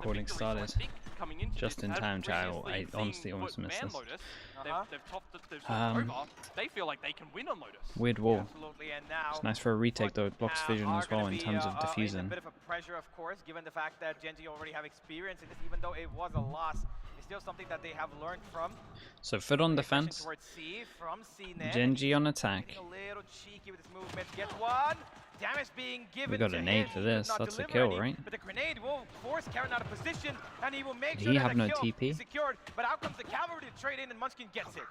recording started. Just in time, chat. I honestly almost missed this. They feel like they can win on Lotus. Weird wall. Absolutely, and now It's nice for a retake though. It blocks vision as well in terms of a diffusing. bit of a pressure, of course, given the fact that Gen.G already have experience in this, even though it was a loss. It's still something that they have learned from. So FUT on defense. Gen.G on attack. A little cheeky with his movement. Gets one. Damage being given. We got a nade for this. That's a kill, right? But the grenade will force Karen out of position, and he will make Did sure he that have the no kill TP? is secured. But out comes the cavalry to trade in, and Munchkin gets it.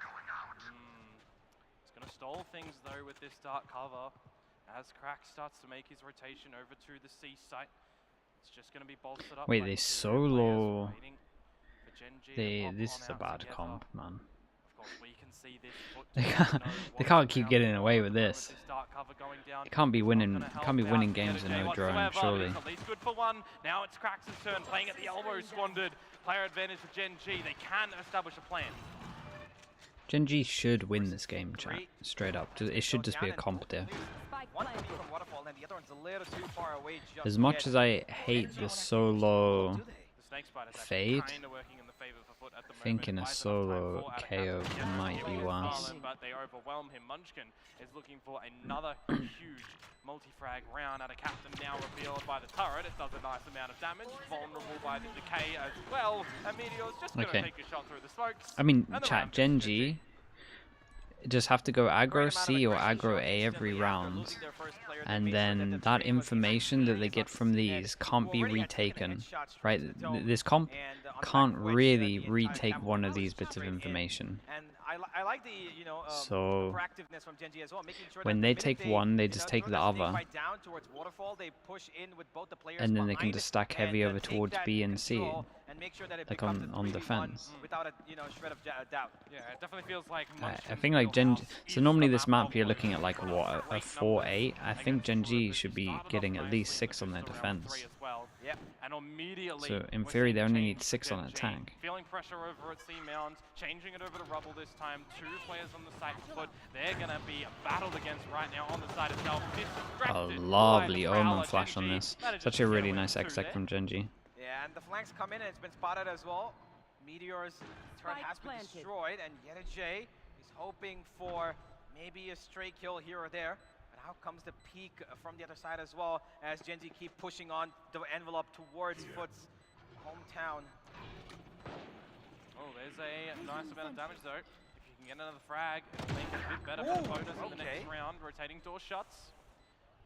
It's going to stall things though with this dark cover as Crack starts to make his rotation over to the C site. It's just going to be bolstered up. Wait, they solo. This is a bad comp, man. They can't keep getting away with this. It can't be winning. Can't be winning games in no drone, surely. At least good for one. Now it's Crack's turn, playing at the elbow, squandered. Player advantage for Gen.G. They can establish a plan. Gen.G should win this game, chat. Straight up. It should just be a comp diff. As much as I hate the solo fade, I think in a solo KO might be worse. But they overwhelm him. Munchkin is looking for another huge multi-frag round out of Captain, now revealed by the turret. It does a nice amount of damage, vulnerable by the decay as well. And Meteor's just going to take a shot through the smokes. I mean, chat, Gen.G just have to go aggro C or aggro A every round, and then that information that they get from these can't be retaken, right? This comp can't really retake one of these bits of information. I like the, so proactiveness from Gen.G as well, making sure when they take one, they just take the other, and then they can just stack heavy over towards B and C, like on defense. Without a shred of doubt. Yeah, it definitely feels like I think like so normally this map you're looking at like what, a 4-8. I think Gen.G should be getting at least 6 on their defense. So in theory they only need 6 on attack. Feeling pressure over at C Mound, changing it over to Rubble this time. 2 players on the side of FUT. They're gonna be battled against right now on the side of Self. A lovely Omen flash on this. Such a really nice exec from Gen.G. Yeah, and the flanks come in and it's been spotted as well. Meteor's turret has been destroyed, and Gen.G is hoping for maybe a stray kill here or there. But out comes the peak from the other side as well, as Gen.G keep pushing on the envelope towards FUT's hometown. Oh, there's a nice amount of damage though. If you can get another frag, it'll make it a bit better for the bonus in the next round. Rotating door shuts.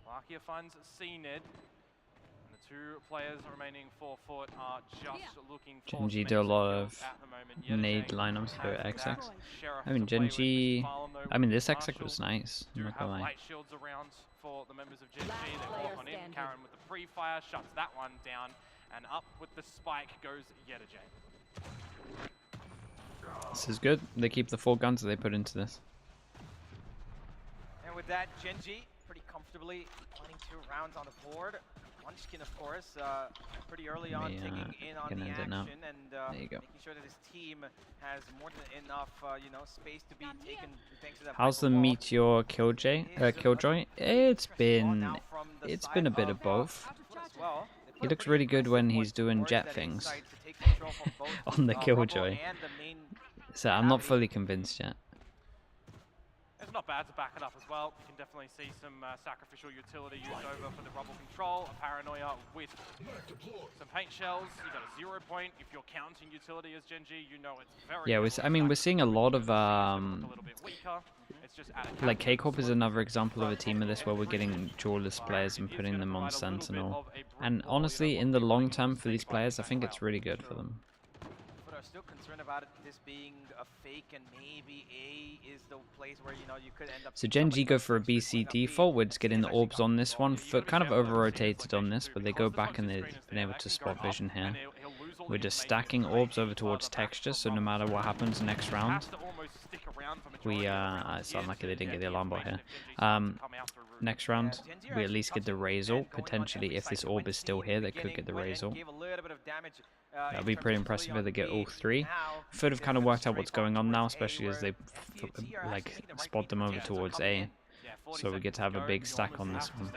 Larkia finds C-Ned. And the 2 players remaining for FUT are just looking for Gen.G do a lot of nade lineups for XX. I mean, Gen.G, I mean, this XX was nice, I'm not gonna lie. Light shields around for the members of Gen.G. They walk on in. Karen with the pre-fire shuts that one down. And up with the spike goes Gen.G. This is good. They keep the 4 guns that they put into this. And with that, Gen.G pretty comfortably planning 2 rounds on the board. Munchkin, of course, pretty early on taking in on the action and making sure that his team has more than enough, space to be taken thanks to that. How's the Meteor Killjoy? It's been a bit of both. He looks really good when he's doing jet things on the Killjoy. So I'm not fully convinced yet. It's not bad to back it up as well. You can definitely see some sacrificial utility used over for the Rubble control. A Paranoia with some paint shells. You got a 0 point. If you're counting utility as Gen.G, you know it's very. Yeah, I mean we're seeing a lot of like K-Corp is another example of a team of this where we're getting jawless players and putting them on Sentinel. And honestly, in the long term for these players, I think it's really good for them. But are still concerned about this being a fake, and maybe A is the place where you could end up. So Gen.G go for a BC default. We're just getting the orbs on this one. FUT kind of over-rotated on this, but they go back and they've been able to spot vision here. We're just stacking orbs over towards texture, so no matter what happens next round, we it sounds like they didn't get the alarm bot here. Next round, we at least get the Razor. Potentially, if this orb is still here, they could get the Razor. That'd be pretty impressive if they get all 3. FUT have kind of worked out what's going on now, especially as they like spot them over towards A. So we get to have a big stack on this one.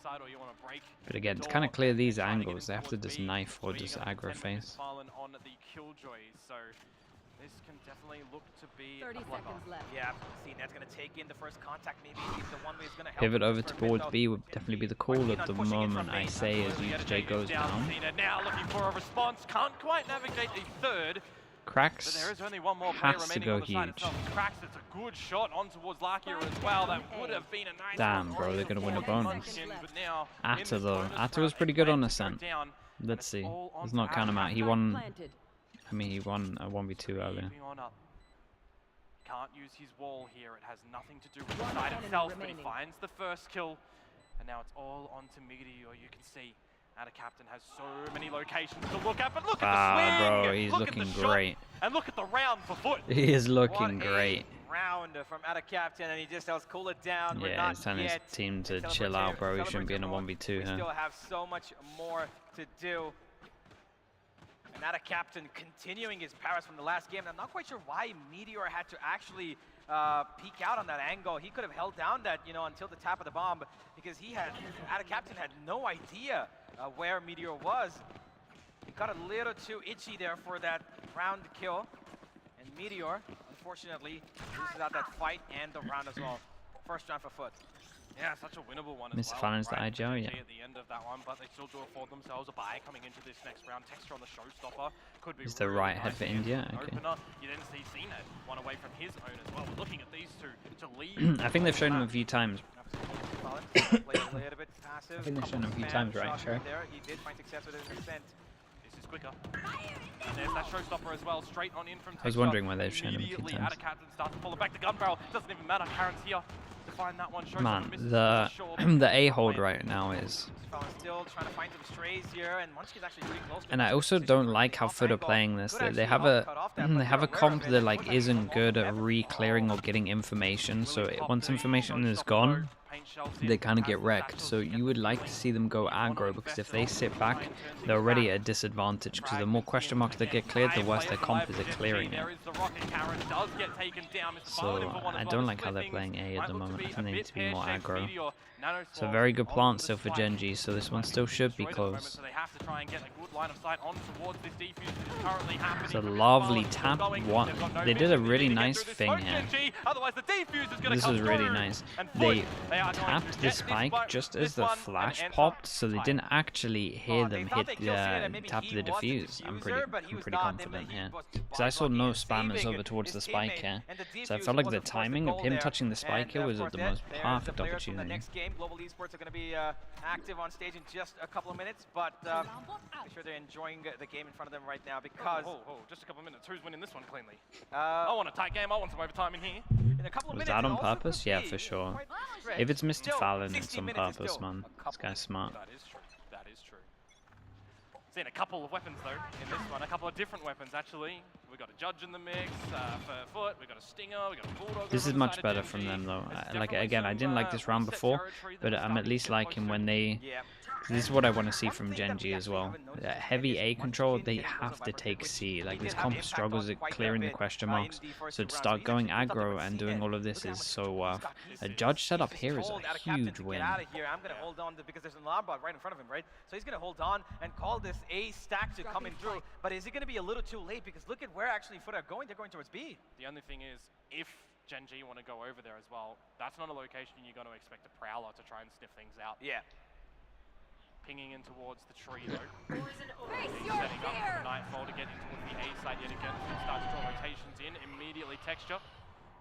side or you want to break. But again, to kind of clear these angles, they have to just knife or just aggro face. On the Killjoy, so this can definitely look to be 30 seconds left. Yeah, see, Ned's gonna take in the first contact. Maybe he's the one who's gonna help. Pivot over towards B would definitely be the call at the moment, I say, as UJ goes down. Now looking for a response, can't quite navigate the third. Cracks But there is only one more player has to remaining go on the side huge. itself. Cracks, it's a good shot on towards Lakia as well. That would have been a nice Damn, one. bro, they're gonna win a bonus. But now, Atta though, Atta was pretty good on Ascent. Let's see. Let's not count him out. He won. Planted. I mean, he won a 1v2 earlier. Keeping on up. Can't use his wall here. It has nothing to do with the side itself, but he finds the first kill. And now it's all onto Meteor. You can see Atta Captain has so many locations to look at, but look at the swing! Bro, he's look looking at the shot, great. And look at the round for FUT. He is looking What a great. round from Atta Captain, and he just tells cool it down. We're Yeah, not he's telling his yet team to in chill out, bro. He shouldn't be in a celebratory mode. 1v2 We here. still have so much more to do. And Atta Captain continuing his powers from the last game. And I'm not quite sure why Meteor had to actually peek out on that angle. He could have held down that, until the tap of the bomb, because Atta Captain had no idea where Meteor was. He got a little too itchy there for that round kill. And Meteor, unfortunately, loses out that fight and the round as well. First round for FUT. Yeah, such a winnable one as Mr. well. Fallon's the Right, IGL, Gen.G yeah. at the end of that one, but they still do afford themselves a bye coming into this next round. Texture on the showstopper could be Is the really right nice head for here. India? Okay. Opener, you then see CNET one away from his own as well. We're looking at these two to lead. I think they've shown him a few times. Play a little bit passive. I think they've shown him a few times, right, Shot Sure. there. He did find success with his ascent. This is quicker. And there's that showstopper as well, straight on in from Texture. I was wondering why they've shown him a few Immediately, times. Atta Captain starts to pull it back. The gun barrel doesn't even matter. Karen's here to find that one. Showstopper Man, misses the for sure. the A hold right now is. Still trying to find some strays here, and Munchkin's actually pretty close. And I also don't like how FUT are playing this. They have a comp that like isn't good at re-clearing or getting information. So once information is gone, they kind of get wrecked. So you would like to see them go aggro, because if they sit back, they're already at a disadvantage, because the more question marks that get cleared, the worse their comp is at clearing it. So I don't like how they're playing A at the moment. I think they need to be more aggro. So very good plant still for Gen.G, so this one still should be close. It's a lovely tap. What? They did a really nice thing here. This was really nice. They tapped the spike just as the flash popped, so they didn't actually hear them hit tap the defuse. I'm pretty confident here, because I saw no spammers over towards the spike here. So I felt like the timing of him touching the spike here was the most perfect opportunity. Next game, Global Esports are going to be active on stage in just a couple of minutes, but make sure they're enjoying the game in front of them right now, because just a couple of minutes. Who's winning this one cleanly? I want a tight game. I want some overtime in here. in a couple of Was minutes, that on it'll also purpose? could Yeah, be for sure. quite stretched. If it's Mr. Still, Fallon, it's 60 on minutes is purpose, still man. a This guy's smart. That is true. That is true. Seen a couple of weapons though in this one. A couple of different weapons actually. We got a judge in the mix for FUT. We got a stinger. We got a bulldog. This is much better from them though. Like again, I didn't like this round before, but I'm at least liking when they. Yeah. This is what I want to see from Gen.G as well. Heavy A control, they have to take C. Like this comp struggles at clearing the question marks, so to start going aggro and doing all of this is so worth. A judge setup here is a huge win. I'm going to hold on because there's an alarm bot right in front of him, right? So he's going to hold on and call this A stack to come in through. But is it going to be a little too late? Because look at where actually FUT are going. They're going towards B. The only thing is, if Gen.G want to go over there as well, that's not a location you're going to expect a prowler to try and sniff things out. Yeah. Pinging in towards the tree though. Face He's your setting up fear! for the Nightfall to get in towards the A side yet again. Starts to draw rotations in, immediately Texture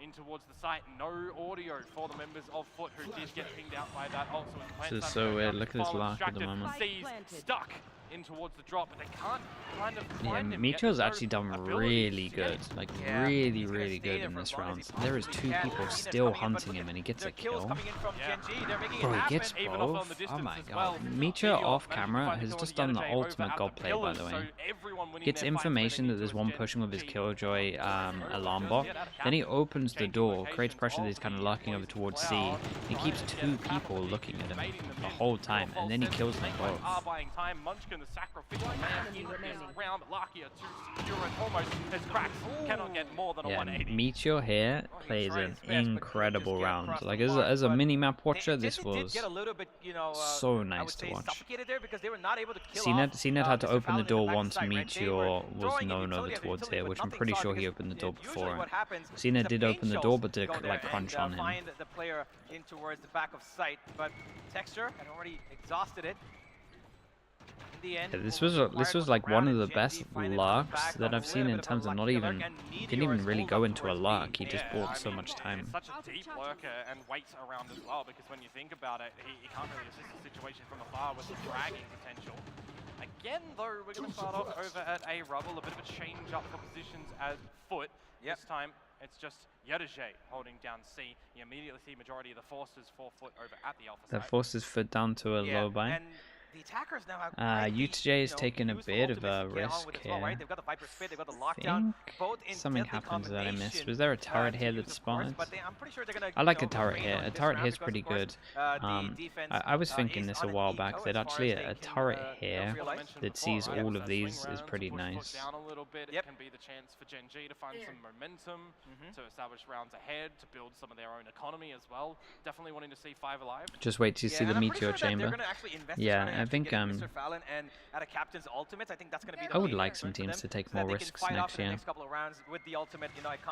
in towards the site. No audio for the members of FUT who did get pinged out by that. Also, This is so weird. Look at this lock at the moment. Sees stuck in towards the drop, but they can't kind of Yeah, find him. Meteor's yet. actually done Ability. really good. Like Yeah, really, he's gonna really stay good there in for this as long as round. he There is possibly 2 can. people Units still coming in, but hunting look him at and he gets a their kills kill. coming in from Yeah. Gen.G. They're making Bro, it he happen. gets Even off on both. the Oh distance my as god. well. Meteor Meteor off managed to camera find has the just kill done on the the other ultimate Jay god over play, at by the the way. pillars, so everyone winning Gets their fights when information they that need there's to one Gen.G. pushing with his Killjoy alarm Yeah, bot. Then he opens the changing door, creates pressure that he's locations kind of of lurking the over towards C. cloud, He keeps 2 people looking at him the whole time, and then he kills them both. Are buying time. Munchkin Munchkin, the sacrificial man in this round. Lakia to secure it almost as Cracks cannot get more than a Yeah, 180. Meteor here plays an incredible round. Like as a mini-map watcher, this was so nice to watch. CNED had to open the door once Meteor was known over towards here, which I'm pretty sure he opened the door before it. CNED did open the door, but did like crunch on him. The player in towards the back of sight, but Texture had already exhausted it. In the end, Yeah, this was like one of the best lurks that I've seen in terms of not even didn't even really go into a lurk. He just bought so much time. It's such a deep lurker and waits around as well, because when you think about it, he can't really assist the situation from afar with the dragging potential. Again, though, we're going to start off over at A Rubble, a bit of a change up for positions as FUT. This time, it's just Yedajay holding down C. You immediately see majority of the forces for FUT over at the Alpha side. The forces FUT down to a low buy. And the attackers now have UTJ is taking a bit of a risk here. Right? They've got the Viper Spit, they've got the I lockdown. think something happens that I missed. Was there a turret here that spawned? I'm pretty sure they're gonna, I like a turret here. A turret here is pretty good. I was thinking this a while back that actually a turret here that sees all of these is pretty nice. Down a little bit, it can be the chance for Gen.G to find some momentum, to establish rounds ahead, to build some of their own economy as well. Definitely wanting to see 5 alive. Just wait till you see the meteor chamber. Yeah, I think I would like some teams to take more risks next year.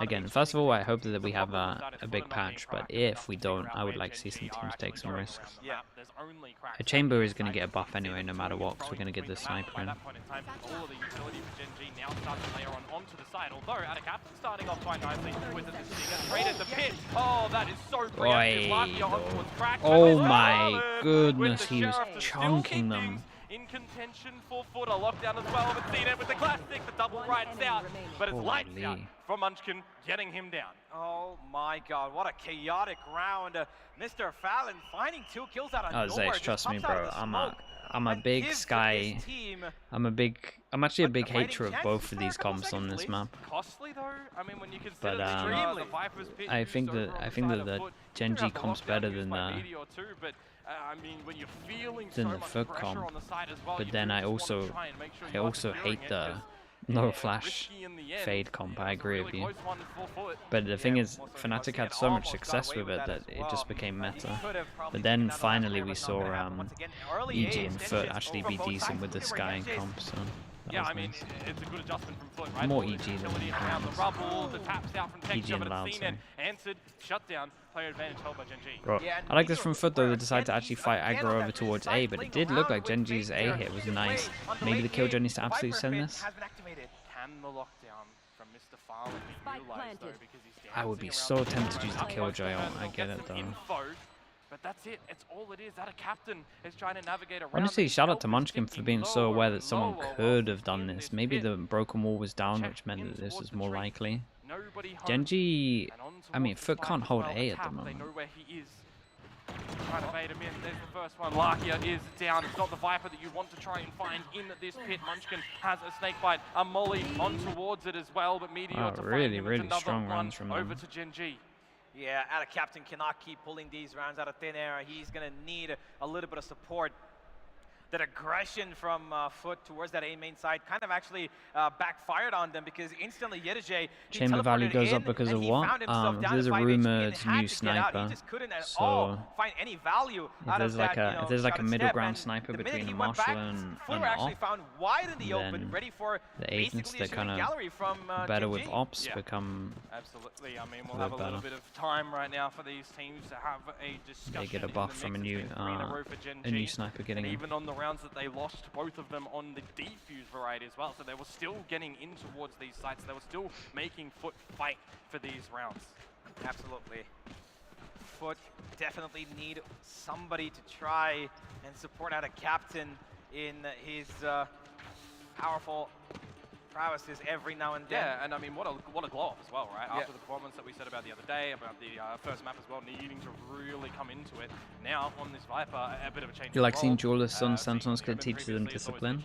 Again, first of all, I hope that we have a big patch, but if we don't, I would like to see some teams take some risks. A chamber is going to get a buff anyway, no matter what, because we're going to get the sniper in. Oh, that is so oh my goodness, he was chunking them. In contention for FUT, a lockdown as well, but CNED with the classic, the double rights out, but it's lights out from Munchkin, getting him down. Oh my god, what a chaotic round. Mr. Fallon finding 2 kills out of nowhere. Zax, trust me, bro, I'm a big Sky. I'm actually a big hater of both of these comps on this map. Costly though, I mean, when you consider But the Viper's pit, I think that the Gen.G comp's better than the I mean, when you're feeling than so the much FUT pressure comp. on the side as well, But you then do I just wanna also try and make sure you are securing hate it, the 'cause, no flash risky in the end. fade comp. I It was a agree really with you. close one for FUT. But the thing is, Fnatic had so much success with it that it just became meta. But then finally we saw EG and FUT actually be decent with the Sky comp, so Yeah, that I was mean, nice. it's a good adjustment from FUT, right? More All the EG than versatility anything around the else. rubble, the taps out from EG Texture, and but Loud, it's sorry. CNED answered, shut down, player advantage held by Gen.G. Bro, I like this from FUT though, they decided to actually fight aggro over towards A, but it did look like Gen.G's A hit was nice. Maybe the Killjoy needs to absolutely send this. Can the lockdown from Mr. Farley be utilized though, because he's I would be so tempted to use the Killjoy ult, I get it though. But that's it, it's all it is. That a captain is trying to navigate around. Honestly, shout out to Munchkin for being so aware that someone could have done this. Maybe the broken wall was down, which meant that this was more likely. Gen.G, I mean, FUT can't hold A at the moment. They know where he is. Trying to bait him in. There's the first one. Lakia is down. It's not the Viper that you want to try and find in this pit. Munchkin has a snake bite. A molly on towards it as well, but Meteor to really, find him. really It's another strong one runs from over them. to Gen.G. Yeah, Ada Captain cannot keep pulling these rounds out of thin air. He's going to need a little bit of support. That aggression from FUT towards that A main side kind of actually backfired on them, because instantly Yedajay Chamber value goes up because of what? There's a rumored new sniper. So find any value if there's like a middle ground sniper between a Marshall and Op, found wide in the open, ready for the agents that kind of better with Ops become absolutely. I mean, we'll have a little bit of time right now for these teams to have a discussion. They get a buff from a new sniper getting in. Even on the rounds that they lost, both of them on the defuse variety as well, so they were still getting in towards these sites. They were still making FUT fight for these rounds. Absolutely. FUT definitely need somebody to try and support out a captain in his powerful prowesses every now and then. Yeah, and I mean, what a glow up as well, right? After the performance that we said about the other day, about the first map as well, needing to really come into it. Now, on this Viper, a bit of a change. You like seeing duelists on Sentinels because it teaches them discipline?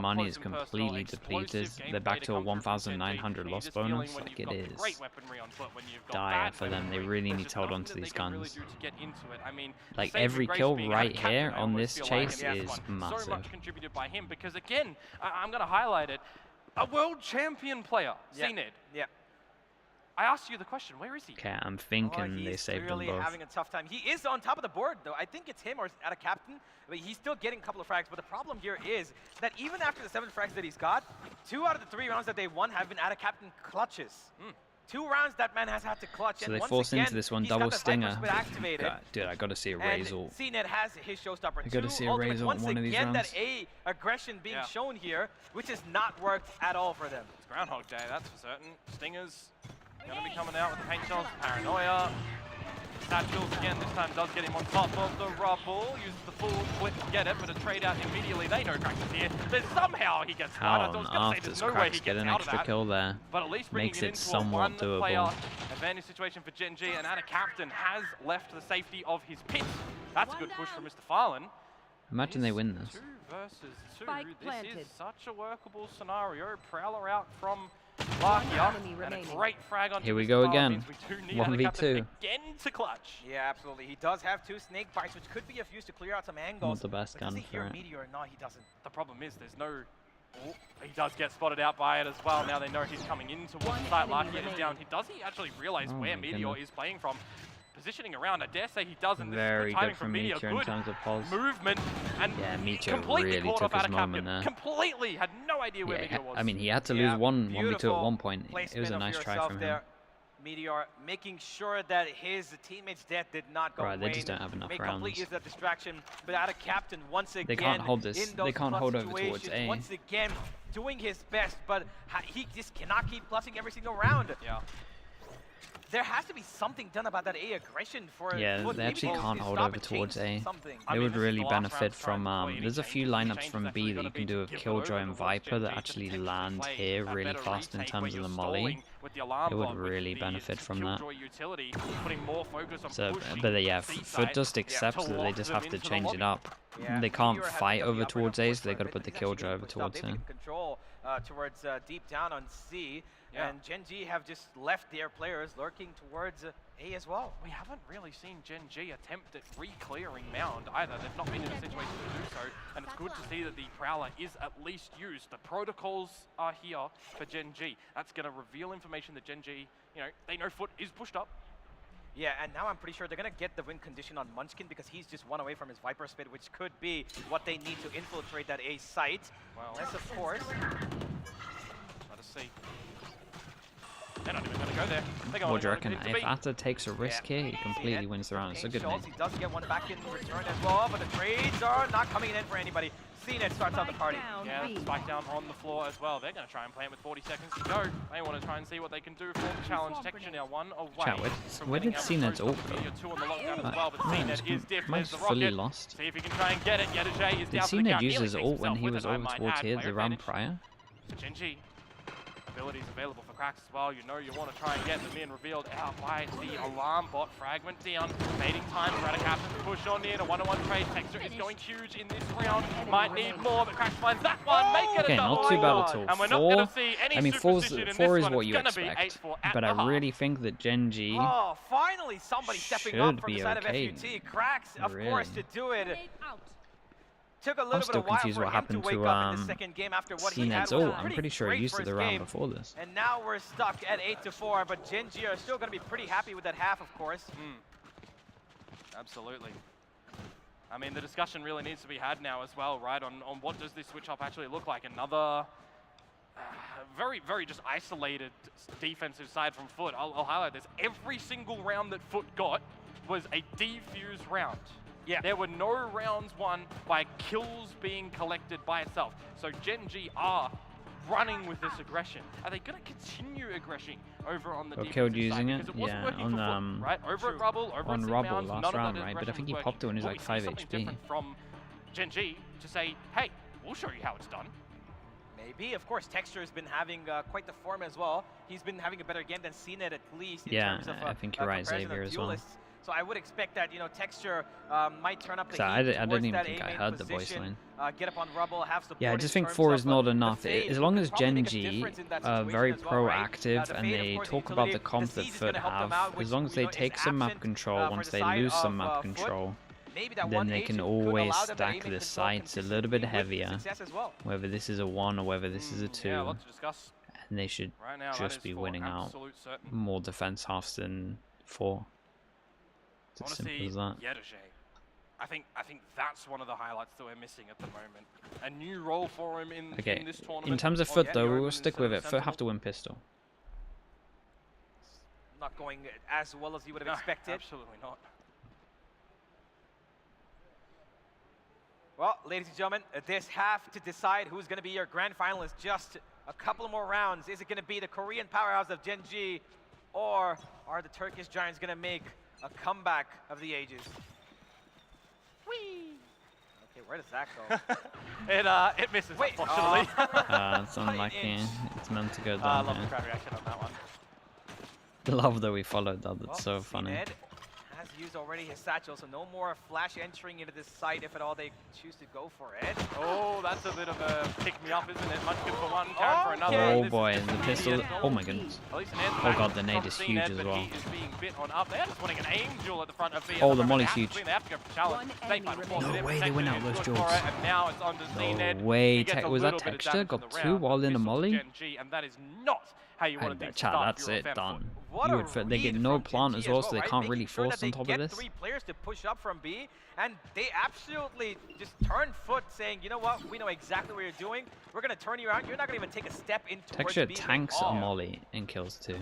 money is completely depleted. They're back to a 1,900 loss bonus. Like, it is dire for them. They really need to hold on to these guns. Like, every kill right here on this chase is massive. So much contributed by him because, again, I'm going to highlight it. A world champion player, CNED. Yeah. I asked you the question. Where is he? Okay, I'm thinking they saved them really both. having a tough time. He is on top of the board, though. I think it's him or at a captain, but he's still getting a couple of frags. But the problem here is that even after the 7 frags that he's got, 2 out of the 3 rounds that they won have been at a captain clutches. 2 rounds that man has had to clutch. So and they once force again, into this one, he's double got the Viper stinger. Spit activated. God, dude, I gotta see a Raze ult. CNET has his showstopper. I gotta see a ultimate. Raze ult Once in one of these again, rounds. that A aggression being shown here, which has not worked at all for them. It's Groundhog Day, that's for certain. Stingers gonna be coming out with the paint shells. Paranoia. Satchels again, this time does get him on top of the rubble. Uses the full flip to get it, but a trade out immediately. They know Krax is here. Then somehow he gets How spotted. on earth does Krax get an extra kill there? But at least Makes bringing it into somewhat a one-player doable. advantage situation for Gen.G, and Anna Captain has left the safety of his pit. That's a good push from Mr. Farlan. Imagine they win this. 2 versus 2. Spike This planted. is such a workable scenario. Prowler out from Larkia, and a great frag on Here we Mr. go Farlan again. means we do need 1v2. Anna Captain again to clutch. Yeah, absolutely. He does have 2 snake bites, which could be of use to clear out some angles. Not the best But gun does he for hear it. Meteor? No, he doesn't. The problem is there's no... Oh, he does get spotted out by it as well. Now they know he's coming in towards the site. Larkia is down. Does he actually realize Oh where my Meteor goodness. is playing from? Positioning around, I dare say he doesn't. This is Very good timing good from from Meteor. Meteor in Good terms of pulse. movement, and Yeah, Meteor completely really caught took off his out of moment Captain. there. Completely had no idea where Yeah, Meteor was. I mean, he had to Yeah, lose one 1v2 at beautiful one point. It was placement a of nice try yourself from him. there. Meteor making sure that his teammate's death did not go Right, they away. just don't have enough Make complete rounds. use of that distraction, but out of Captain once again. They can't hold this. In those They can't clutch hold over towards situations, A. Once again, doing his best, but he just cannot keep clutching every single round. Yeah. There has to be something done about that A aggression for. Yeah, for they maybe actually to can't hold stop over it, towards change A. something. I They mean, would this is really the last round benefit to try and from, avoid any there's a few changes. lineups Changes from actually B that gonna you can be do a to give Killjoy over and towards Viper that Gen.G to actually potentially land play here a really better fast in retake when terms of you're the molly. stalling with the alarm It would bomb, with really the benefit from that. Killjoy utility, putting more focus on So, pushing but yeah, C-side FUT just accepts to that they lock just them have to into the change it lobby. up. Yeah, They can't Meteor has fight picked up the over upper towards end A, of so they course, got to but put the he's actually Killjoy getting over pushed out. towards They've A. taken control towards deep down on C, Yeah. and Gen.G have just left their players lurking towards A as well. We haven't really seen Gen.G attempt at re-clearing Mound either. They've not been in a situation to do so, and it's good to see that the Prowler is at least used. The protocols are here for Gen.G. That's going to reveal information that Gen.G, they know FUT is pushed up. Yeah, and now I'm pretty sure they're going to get the win condition on Munchkin because he's just one away from his Viper Spit, which could be what they need to infiltrate that A site. Well, Unless, of course, let us see. They're not even going to go there. They're going What do you reckon? to If Atta takes a risk here, he completely wins the round. It's a good Schultz, name. he does get one back in return as well, but the trades are not coming in for anybody. CNET starts out the party. Yeah, spike down on the floor as well. They're going to try and play it with 40 seconds to go. They want to try and see what they can do for the challenge. Texture now one away. Chat, where did CNET's ult go? Two on the lockdown as well, but Man, CNET is diff. There's mine's the fully rocket. lost. See if he can try and get it. Yedajay is Did down to the CNET count. use Nearly his takes ult when himself he with was it, I over might towards add. here Player the round advantage. prior? Gen.G. Abilities available for Krax as well. You know you want to try and get them in. Revealed out by the alarm bot. Fragment down. Fading time for Captain to push on in. A one-on-one trade. Texture is going huge in this round. Might need more, but Krax finds that one. Make it Okay, a double. not too bad at all. And we're not going to see any I mean, four superstition in is this one. what It's you gonna be expect, 8-4 at but the I half. really think that Gen.G Oh, finally somebody stepping up should from the be side okay. of FUT. Cracks, of course, to do it. Took a little I'm bit still of while confused for what him happened to wake to up in the second game after what he had CNET's was ult. I'm pretty pretty sure great he used first the round game. before this. And now we're stuck at 8-4, but Gen.G are still going to be pretty happy with that half, of course. Absolutely. I mean, the discussion really needs to be had now as well, right, on what does this switch up actually look like. Another very, very just isolated defensive side from FUT. I'll highlight this. Every single round that FUT got was a defuse round. Yeah. There were no rounds won by kills being collected by itself. So Gen.G are running with this aggression. Are they going to continue aggression over on the defensive killed side? using it? Because it wasn't Yeah, working on, for FUT, right? Over at Rubble, over on at Rubble Mounds, last none of round, that right? But I aggression think he was popped it when he was working. like Will we 5 see something HP. different from Gen.G to say, hey, we'll show you how it's done. Maybe, of course, Texture has been having quite the form as well. He's been having a better game than CNET at least in Yeah, terms of I think you're right, comparison of Xavier, as well. duelists. So I would expect that, Texture might turn up the So heat I didn't towards even that think I A-main heard the voice position, line. get up on Rubble, have support Yeah, I in just think terms 4 of, is not the enough. fade. As long Could as probably make a Gen.G difference in that are situation very as well, right? proactive The and fade, of they course, talk about the utility, comp the that siege is gonna FUT help them have, out, which as long as we they know is take some map absent, control, for once the they side lose some of, map FUT. control, Maybe that then one they agent can could always allow them that stack aiming the control sights a little bit consistently with heavier, success as well. whether this is a 1 or whether this is a 2. Yeah, a lot to discuss. and they should Right now, that just is be for winning out absolute certain. more defense halves than 4. It's I as want to simple see as that. Gen.G. I think that's one of the highlights that we're missing at the moment. A new role for him in this tournament. In terms of on FUT the though, open we'll stick instead with of it. FUT Sentinel. have to win pistol. Not going as well as you would have expected. Absolutely not. Well, ladies and gentlemen, this half to decide who's going to be your grand finalist. Just a couple more rounds. Is it going to be the Korean powerhouse of Gen.G, or are the Turkish Giants going to make a comeback of the ages? Whee! Okay, where does that go? It misses, Wait, unfortunately. It's unlucky. It's meant to go I down love the here. crowd reaction on that one. The love that we followed that. That's Well, so funny. Ned has used already his satchel, so no more flash entering into this site if at all they choose to go for it. Oh, that's a bit of a pick-me-up, isn't it? Munchkin for one, Karen for another. Okay. Oh This boy, is and the just pistol. immediate. Oh my goodness. At least an end Oh back god, the nade from is C huge Ned, as but well. he is being bit on up. They're just wanting an angel at the front of B. Oh, the molly's huge. They have to go for challenge. One They enemy find a remaining. force, No they're way they went protecting out it, those good for jokes. it, and now it's on to Z Ned. No way. He gets a Was that little bit of texture? damage Got on the 2 round. while in a Pistol to molly? Gen.G, and that is not how you want to do Chat, start that's your it, FUT. done. What You a would they get read no from plant Gen.G as well, so they right? can't Making really sure force that on they top get of this. 3 players to push up from B, and they absolutely just turn FUT, saying, you know what, we know exactly what you're doing. We're going to turn you around. You're not going to even take a step in towards Texture B. tanks Oh. a molly and kills 2.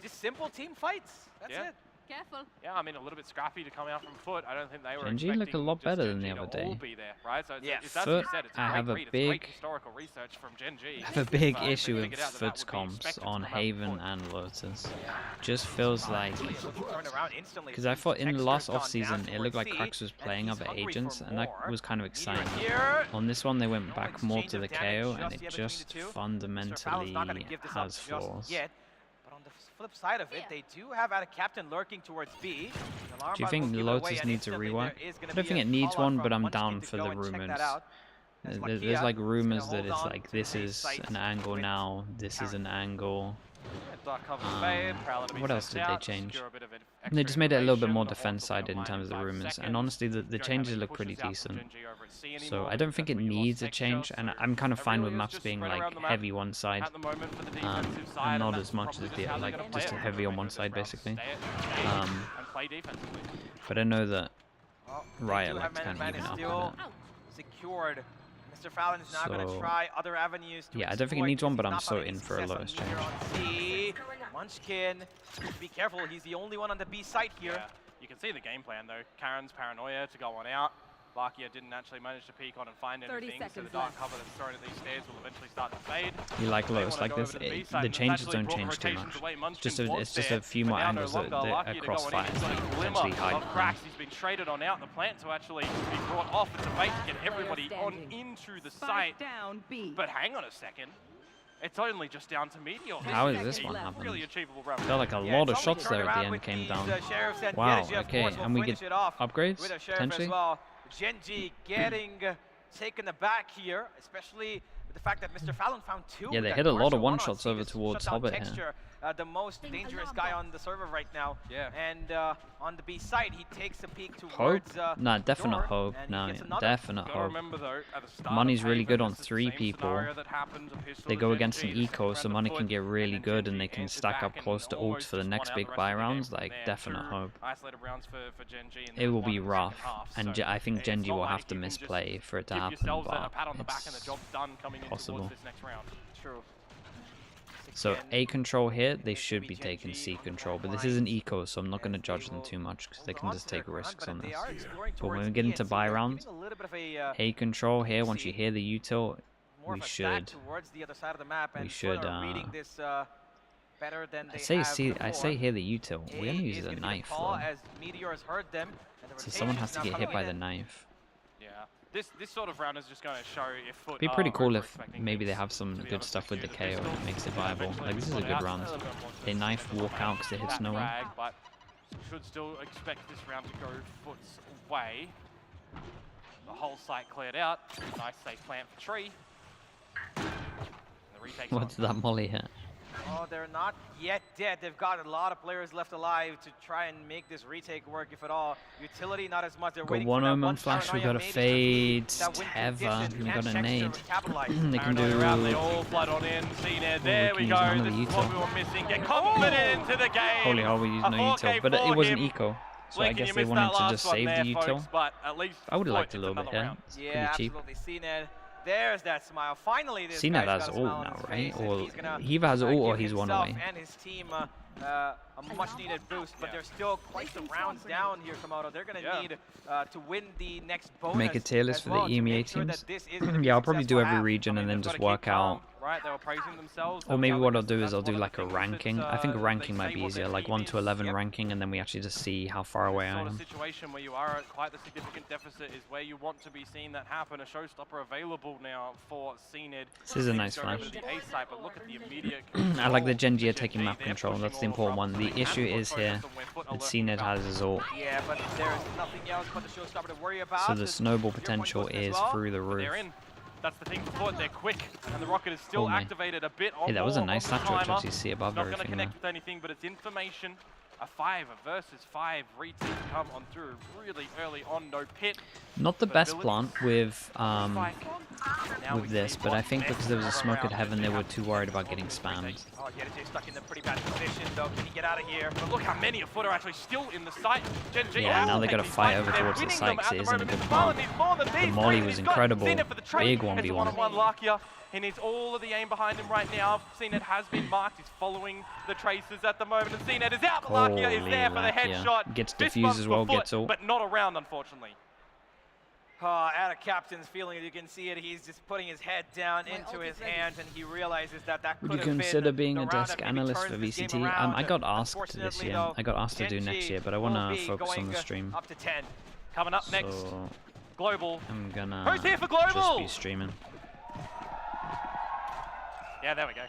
Just simple team fights. That's Yeah. it. Careful. Yeah, I mean, a little bit scrappy to come out from FUT. I don't think they were Gen.G expecting looked a lot just better than Gen.G the other to all day. be there, right? So it's, Yeah. it's as you FUT, said, it's a I great have a read. It's great big- historical research from Gen.G. I have a big They issue with figured out that that FUT's would be comps expected on to come out Haven from and Lotus. Just feels like... Turned around instantly. Because I thought in the last Texture's gone off-season, down it looked like towards C, Krax was and playing he's other hungry for agents, and that more. was kind of Meteor exciting. here. On this one, they went No back more exchange to the of damage KO, just and yet it between just the two. Mr. Fallon's fundamentally not gonna give this up has just flaws. yet. But on the flip side of it, they do have a captain lurking towards B. The alarm Do you bot think will give it Lotus away, and needs a instantly rework? there is gonna I don't be think a it needs call-out one, from but I'm Munchkin down to for go the and check that rumors. out. As There's Lakia like is rumors gonna that it's hold on like to this a is site an angle with now, this is an angle. Dark cover fade, Prowler to be What else sent did they out to change? secure a bit of And they just made it a little bit information. more The Hawks defense will be sided in online terms of the 5 rumors, and seconds. honestly, the Don't have changes any look pushes pretty out from decent. Gen.G over at C So anymore I don't because think that's it where you lost needs a texture, change, and so I'm kind of it fine really with is maps just being spread like around the map heavy one side, at the moment for the defensive side, and and not that's as much as probably the how they're like gonna play just it a for heavy the on one remainder of side this round. basically. Stay it and play defensively. But I know that Well, they Riot do like have to kind of man even up still on it. secured. Mr. Fallon is now going to So, try other avenues to yeah, I don't think it exploit needs one, because but I'm he's so not found in any for a success on Lotus Meteor change. on C. Munchkin, be careful, he's the only one on the B site here. Yeah, you can see the game plan though. Karen's paranoia to go on out. Lakia didn't actually manage to peek on and find 30 anything, so the seconds dark left. cover that's thrown at these stairs will eventually start to fade. You like They Lotus wanna like go this, over to the B side, the and changes actually don't brought change too rotations much. away. It's just Munchkin it's was just there, a few but more now no angles that longer. Lakia to across go on in. fires He's got a that glimmer potentially hide of them. cracks. He's been traded on out. The plant to actually be brought off. It's a bait to get everybody on standing. into the Spike site. down B. But hang on a second. It's only just down to Meteor. How is Seconds this one left. happening? Really achievable round. Felt like a Yeah, lot of it's only shots there at the turnaround end with came these, down. Sheriffs, and Wow, Yedda, of okay, course, will and we finish get it off upgrades, with a sheriff potentially? as well. Gen.G getting taken aback here, especially with the fact that Mr. Fallon found 2. Yeah, they that hit a lot Marshall of one on one-shots C over to towards shut down Hobbit here. Texture, the most dangerous alarm guy bot. on the server right now. Yeah. And on the B side, he takes a peek Hope? towards Nah, definite door, hope. and he No, gets another. definite Gotta hope. remember though, at the start Money's of really Haven, good on this is the 3 same people. scenario that happened, a pistol They to go against an Gen.G, the second eco, so round money of can FUT, get really and good, then and they Gen.G can answered stack back up and close to ult almost for the just next won out big the rest buy of the game rounds. from Like, there. definite 2 hope. isolated rounds for Gen.G in It the will one be in the rough, second half, and so I think it's Gen.G not will like have to you can just misplay for it to give happen, yourselves a but pat on the back and the it's job's done coming in possible. towards this next round. True. So Again, A control here, they it should could be taking Gen.G C on the control, back but this line, is an eco, so I'm not as going to they judge them will too much because they hold can on just to their take ground, risks but on they this. are exploring But when towards we get B, into and buy they're rounds, giving a little bit of a, A control here, once you see. hear the util, more we of a stack should towards the other side of the map, and should, FUT are reading this better than they I say have see, I say before. hear the util. We're gonna A use is a gonna be the knife call though, as Meteors heard them, and the so someone has rotation's to now get hit coming by in, the and knife. Yeah. This sort of round is just going to show if FUT Be pretty are cool if over-expecting maybe they things, have some to be good honest stuff with the you. KO pistol, that makes it you know, viable. eventually Like this is a spot good out, round. a little bit more to They the knife pistol walk than out 'cause they hit that Snowy. frag, but should still expect this round to go FUT's way. The whole site cleared out. Nice safe plant for tree. And the retake's What's on. that molly hit? Oh, they're not yet dead. They've got a lot of players left alive to try and make this retake work, if at all. Utility, not as much. They're Got waiting one for that Omen one flash, we paranoia got a maybe to fade. complete that win Teva, condition. we And got a Texture nade. capitalize. They can do. Around, they all flood on in. CNED, there we we can use go. none of This the is what eco. we were missing. Get confident into the game. Holy hell, we used no eco, but it wasn't eco. So I guess they wanted to just save the util. But at least I would have liked a little bit here. It's Yeah, pretty cheap. absolutely. CNED, there's that smile. Finally, this CNED guy's has got a ult smile on now, his right? face, and Or he's gonna, he either has ult or give he's one himself away. and his team a much-needed boost, but there's still quite some rounds down here, Komodo. They're going to need to win the next bonus. Make a tier list as for well the to EMEA make sure teams. that this is gonna be Yeah, a I'll probably do successful every half. region and then just work out. Right, they were praising themselves. Or maybe what I'll do is I'll do like a ranking. I think ranking might be easier, like 1 to 11 ranking, and then we actually just see how far away I Sort of am. situation where you are at quite the significant deficit is where you want to be seeing that happen. A showstopper available now for CNED. This is a nice Go over flash. to the A site, but look at the immediate I like the control. Gen.G are taking map control, that's the important one. The issue is here that CNED has his ult, Yeah, but there's nothing else but the showstopper to worry about. so the snowball potential is through the roof. They're in. That's the thing for FUT, they're quick, and the rocket is still Holy. activated a bit on Hey, that was a more nice on the snapshot to timer. actually see above Not going to everything there. connect with anything, but it's information. A 5 versus 5 retake come on through really early on, no pit. Not the best plant with Now we this, see but what I think because there was a best smoke at around heaven, is they were happening too worried about getting on the spammed. retake. Oh, Gen.G stuck in a pretty bad position, though. Can he get out of here? But look how many of FUT are actually still in the site. Gen.G Yeah, now they take gotta these fight fights. over They're towards the winning site them 'cause at it the isn't a moment. good Mr. plant. Marlon needs more than The these molly three, was he's got incredible. CNED for the trade. Big It's 1v1. one-on-one Lakia. He needs all of the aim behind him right now. CNED has been marked. He's following the traces at the moment. And CNED is out. But Lakia is there for the Holy Lakia. headshot. Gets Fist defused bump as for well, FUT, gets ult. but not around, unfortunately. Out of captain's feeling, you can see it. He's just putting his head down into his hands, and he realizes that that could Would you have been consider being the a round desk that maybe analyst turns for this game VCT? around. I got asked this Unfortunately, year. though, I got asked to do next Gen.G year, but I will want to be focus on going the stream. up to 10. Coming up next, So Global. I'm gonna Who's here for just Global? be streaming. Yeah, there we go.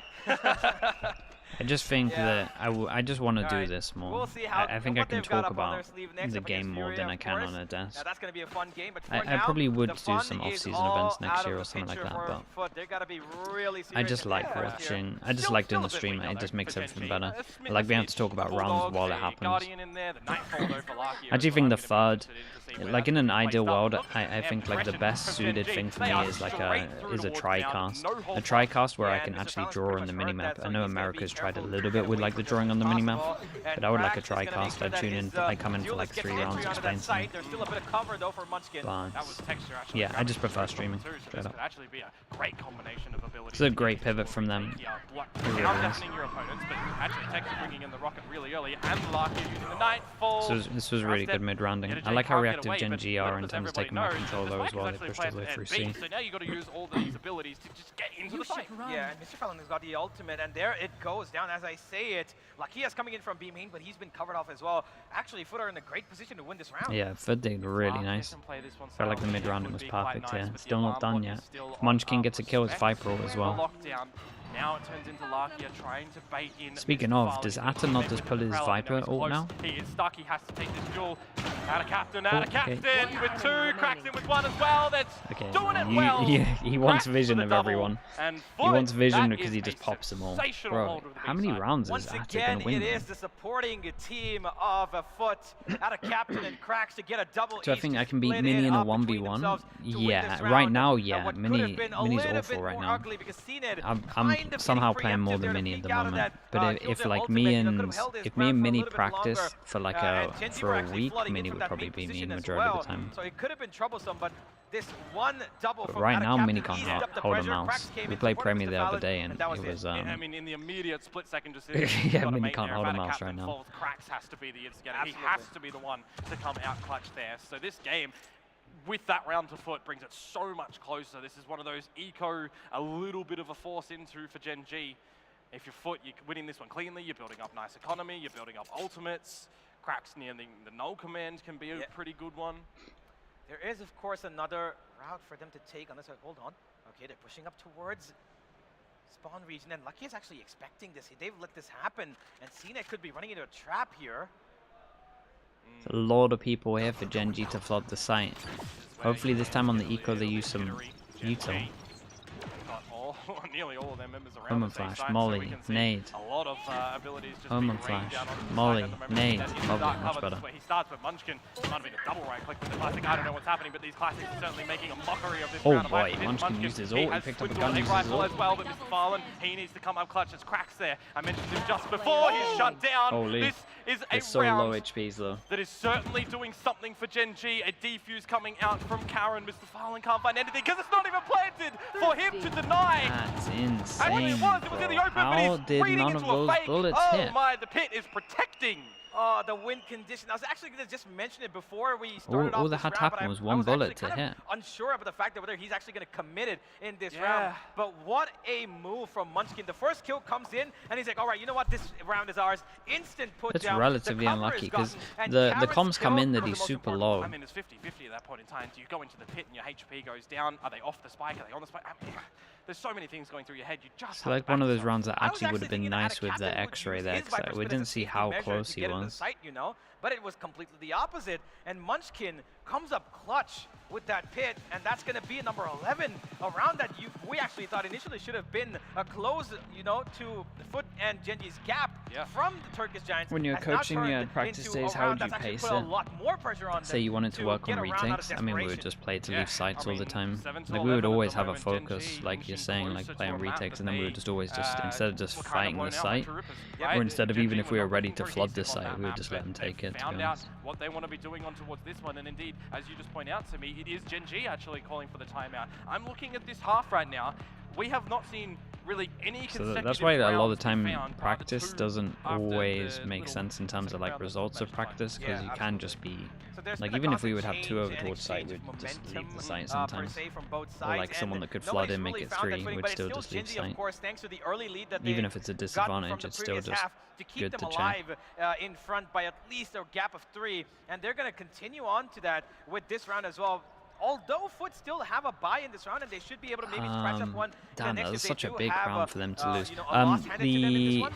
I just think Yeah. that I just want to do Alright, this more. we'll see how, I think I what can they've got talk up on their about sleeve next the up game against more Furia, than I of can course. on a desk. Now that's going to be a fun game, but for I now, probably would the do fun some is off-season all events next out year of or the something like picture that, for but FUT. They've got to be really I serious just in like this first year. watching. I just Still- like doing still the a bit stream. weak, It though, just makes for everything Gen.G. better. Smith I like being able Smith, to talk about rounds Bulldogs, while it the happens. Guardian in there, the Nightfall though for Lakia I do as think well. the I'm gonna be third, interested in to see where like that in an plays ideal out. world, Look, I and think like the progression best from suited Gen.G. thing for They me are is like straight a through towards tri-cast. now, no hold A tri-cast where I Yeah, can Mr. actually Fallon's draw pretty on the much heard minimap. that, I so know he's gonna be America's tried a careful little to bit get with away like the from drawing on the minimap, possible. And but I would like a Krax is gonna make tri-cast. sure I'd that tune in. his, I come in for Duelist like gets 3 an rounds, entry onto explain that something. site. There's still a bit of cover though for Munchkin. But That was texture actually. yeah, I just prefer grabbing streaming. too, so Straight this up. could actually be a great combination of abilities. It's a great pivot from them. Yeah, block It really down is. deafening your opponents, but actually Texture bringing in the rocket really early, and Lakia using the Nightfall. This was really good mid-rounding. I like how reactive Gen.G are in terms of taking map control though as well. They pushed his way through C. So now you got to use all these abilities to just get into the site. Yeah, and Mr. Fallon has got the ultimate, and there it goes down as I say it. Lakia's coming in from B main, but he's been covered off as well. Actually, FUT are in a great position to win this round. Yeah, FUT did really nice. Felt like the mid-rounding was perfect here. Still not done yet. If Munchkin gets a kill, it's Viper ult as well. Lockdown. Now it turns into Lakia trying to bait in. Speaking Mr. of, Farley. does Atta not just pull his Krell, Viper he's ult close. now? He is stuck. He has to take this duel. Out of captain, out of Okay. captain with 2, cracks in with 1 as well. That's Okay, doing it well. he wants Cracks vision for of the double. everyone. And He FUT, wants vision that because is he a just pops them all. sensational Bro, hold of the how big many side. rounds Once is Atta again, gonna win? it then? is the supporting team of FUT out of captain and cracks to get a double. Do I each think to I can beat split Mini it in a up between 1v1? themselves to win Yeah, this right round. now, yeah. What could have Mini's been a little awful bit right more now. ugly because CNED I'm kind of somehow getting playing more preemptive than there to Mini at the peek out of moment. that, But kill if their like ultimate, me you know, and could have held his if me and ground for a Mini little bit practice longer. for like And a Gen.G for were a actually week, flooding Mini in from would that probably main beat me position the as majority well. of the time. So it could have been troublesome, but this one double But from right out of now, captain Mini can't eased up the hold a pressure. mouse. Cracks came We in, played supported Premier Mr. the other Fallon, day, and that was it was I mean, in the immediate split second decision, Yeah, you've got a Mini mate can't there. hold If a out of mouse right captain now. falls, Cracks has to be the instigator. He Absolutely. has to be the one to come out clutch there. So this game, with that round to FUT, brings it so much closer. This is one of those eco, a little bit of a force into for Gen.G. If you're FUT, you're winning this one cleanly. You're building up nice economy. You're building up ultimates. Cracks near the null command can be a pretty good one. There is, of course, another route for them to take on this side. Hold on. Okay, they're pushing up towards spawn region, and Lucky is actually expecting this. They've let this happen, and CNED could be running into a trap here. There's a lot of people here for Gen.G to flood the site. Hopefully this time on the eco they use some util. Got all nearly all of their members around Omen the same flash, side, so Molly, we can see nade. a lot of abilities just Omen being rained flash, down on the Molly, side at the moment. nade. That's in the Lovely, dark much cover. better. That's where he starts, but Munchkin might have been a double right click with the classic. I don't know what's happening, but these classics are certainly making a mockery of this Oh round. boy, Munchkin used his ult, he has picked up a Swindle gun, and used his rifle ult. as well, but Mr. Farland, he needs to come up clutch. There's cracks there. I mentioned him just before. He's shut down. Holy. This is a It's so low round HPs though. that is certainly doing something for Gen.G. A defuse coming out from Karen. Mr. Farland can't find anything because it's not even planted for him to deny. That's And when insane, it was in the bro. open, but How he's did reading none of into a those fake. bullets Oh hit? my, the pit is protecting. Oh, the wind condition. I was actually going to just mention it before we started off All that this had round, but happened was I one was actually bullet to kind of hit. unsure about the fact that whether he's actually going to commit it in this Yeah. round. But what a move from Munchkin. The first kill comes in, and he's like, all right, you know what? This round is ours. Instant put It's down. relatively The cover unlucky is gotten, because and the Karen's comms come kill in that was he's the most super important. low. I mean, it's 50-50 at that point in time. Do you go into the pit and your HP goes down? Are they off the spike? Are they on the spike? I mean, there's so many things going through your head. You just It's have like to one back of those yourself. rounds that I was actually would have been thinking nice that a with the captain would X-ray use there, his 'cause Viper we spin as didn't a see safety how measure close to he get in the was. sight, you know, but it was completely the opposite. And Munchkin comes up clutch with that pit, and that's going to be number 11. A round that we actually thought initially should have been a close, you know, to FUT and Gen.G's gap from the Turkish Giants. When you're has now coaching turned at practice into a days, how round would you that's actually pace put a it? lot more pressure on Say them you wanted to work get on a round out of retakes. I mean, we would desperation. just play to Yeah, leave sights I all the mean, time. 7 to Like we would 11 at always the have a moment. focus, Gen.G like you're inching saying, closer like to playing a map retakes, that and then we they, would just always just instead of just were kind of fighting the blown out by site, Troopers, Or right? instead of Gen.G even if we were were not ready looking to very flood the decent on site, that we would map, just but let them take they've it. To found be out honest. what they want to be doing on towards this one, and indeed, as you just point out to me, it is Gen.G actually calling for the timeout. I'm looking at this half right now. We have not seen really any So consecutive that's why a lot of rounds the time be found practice after doesn't after always the make little sense in terms of second like round that results of match time. practice, because Yeah, you can just be So there's like, been a even if we constant would have two change over and towards site, exchange we'd of just leave momentum, the site per sometimes. se from both Or sides, like someone and that could nobody's flood in, make really it found that 3, footing, we'd but it's still just leave Gen.G, site. of course, thanks to the early lead that Even they've if it's a gotten from disadvantage, the it's still previous just half to keep good them to check. alive in front by at least a gap of 3, and they're going to continue on to that with this round as well. Although FUT still have a bye in this round, and they should be able to maybe scratch up one. Damn, that was such a big round for them to lose. You know, a loss handed to them in this one.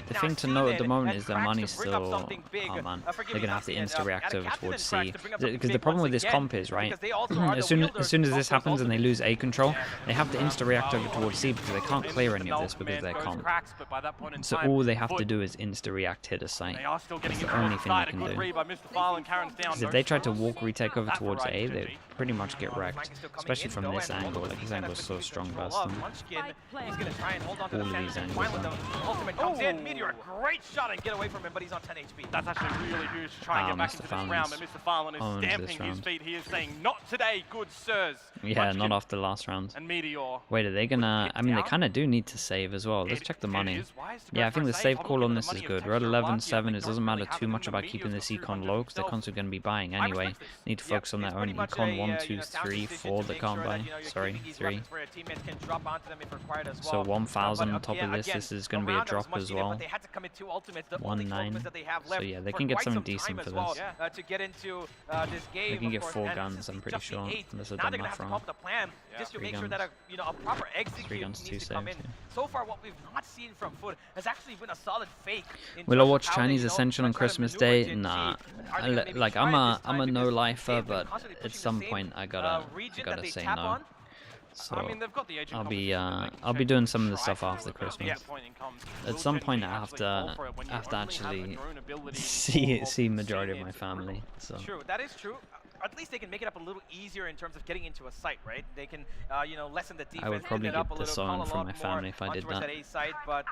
The thing to note at the moment is their money's still, oh man, they're going to have to insta-react over towards C. Because the problem with this comp is, right, as soon as this happens and they lose A control, they have to insta-react over towards C because they can't clear any of this because of their comp. So all they have to do is insta-react hit a site. That's the only thing they can do. Because if they try to walk retake over towards A, they pretty much get wrecked. Especially from this angle, like this angle is so strong versus them. He's going to try and hold on to All the of these sandwich. angles Finally, the ultimate comes in. Meteor, great shot and get away from him, but he's on 10 HP. That's actually really huge to try and get back into this round, but Mr. Farland is owns stamping this his round. feet. He is saying, not today, good sirs. Yeah, Munchkin not after the last round. and Meteor. Wait, are they gonna... I mean, they down? kind of do need to save as well. Let's check the money. It is wise to go Yeah, I for think a the save I'm call looking on at this the is money good. of We're at Texture 11-7. Lucky. It doesn't They matter don't too really much have about it in keeping the this econ 200 low, because their themselves. cons are going to be buying I anyway. respect this. Need to focus on their own Pretty much econ a, 1, you 2, know, sound 3, decision 4 to that make can't sure buy. that, you know, you're Sorry, keeping these 3. weapons where teammates can drop onto them if required as well. So 1,000 But on top of this. again, This is going to be a round that was drop much as needed, well. but they had to commit 2 ultimates, the only 1-9. ultimates that they have left So yeah, they for can get quite something some decent time for as well, this. to get into this game. They can of get course, 4 and guns, this is I'm pretty just the sure, 8th. unless I've Now done they're gonna math have to come wrong. up with a plan just to 3 make sure that guns. a proper execute guns, 2 needs to come saves, in. yeah. So far, what we've not seen from FUT has actually been a solid fake. in Will I terms of watch how they, Chinese you know, Ascension on try to Christmas maneuver Day? Gen.G. Nah. Are they gonna maybe Like try I'm it a this time? no Because lifer, they've been but constantly at pushing the some same, point I gotta region that they say tap no. on. So I mean, they've got the agent I'll be competition that they can I'll be check doing and some of the try stuff to after do it, but Christmas. at some point comes, At will some Gen.G point I have actually fall to for it when you have to only a actually drone ability see or majority of seen my it? family. So True, that is true. At least they can make it up a little easier in terms of getting into a site, right? They can, you know, lessen the defense. I would probably it up get a little, disowned call a from lot my more family if I on did towards that. A site, but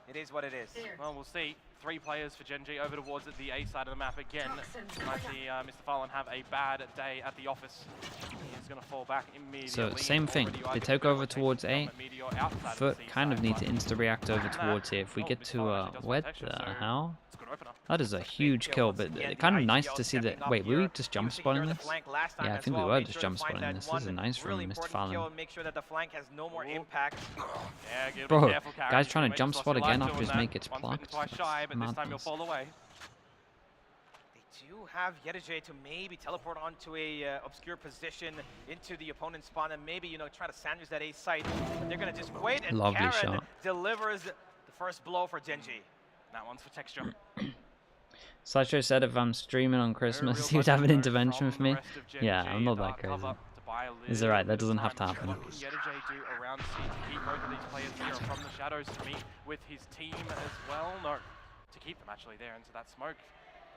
it is what it is. Well, we'll see. 3 players for Gen.G over towards the A side of the map again. I see Mr. Farland have a bad day at the office. He's going to fall back immediately. So same thing. They take over towards A. FUT kind of need to insta-react over towards here. If we get to where the hell? That is a huge kill, but kind of nice to see that. Wait, were we just jump spotting this? Yeah, I think we were just jump spotting this. This is nice from Mr. Farland. Make sure that the flank has no more impact. Bro, guy's trying to jump spot again after his mate gets plucked. Twice shy, but this time you'll fall away. They do have Yedijay to maybe teleport onto a obscure position into the opponent's spawn and maybe, you know, try to sandwich that A site. But they're going to just wait, and Lovely Karen shot. delivers the first blow for Gen.G. That one's for Texture. Sideshow said if I'm streaming on Christmas, he would have an intervention with me. Yeah, I'm not that crazy. by a Is it right? That doesn't have to happen. What can Gen.G do around C to keep both of these players here from the shadows to meet with his team as well? No, to keep them actually there into that smoke.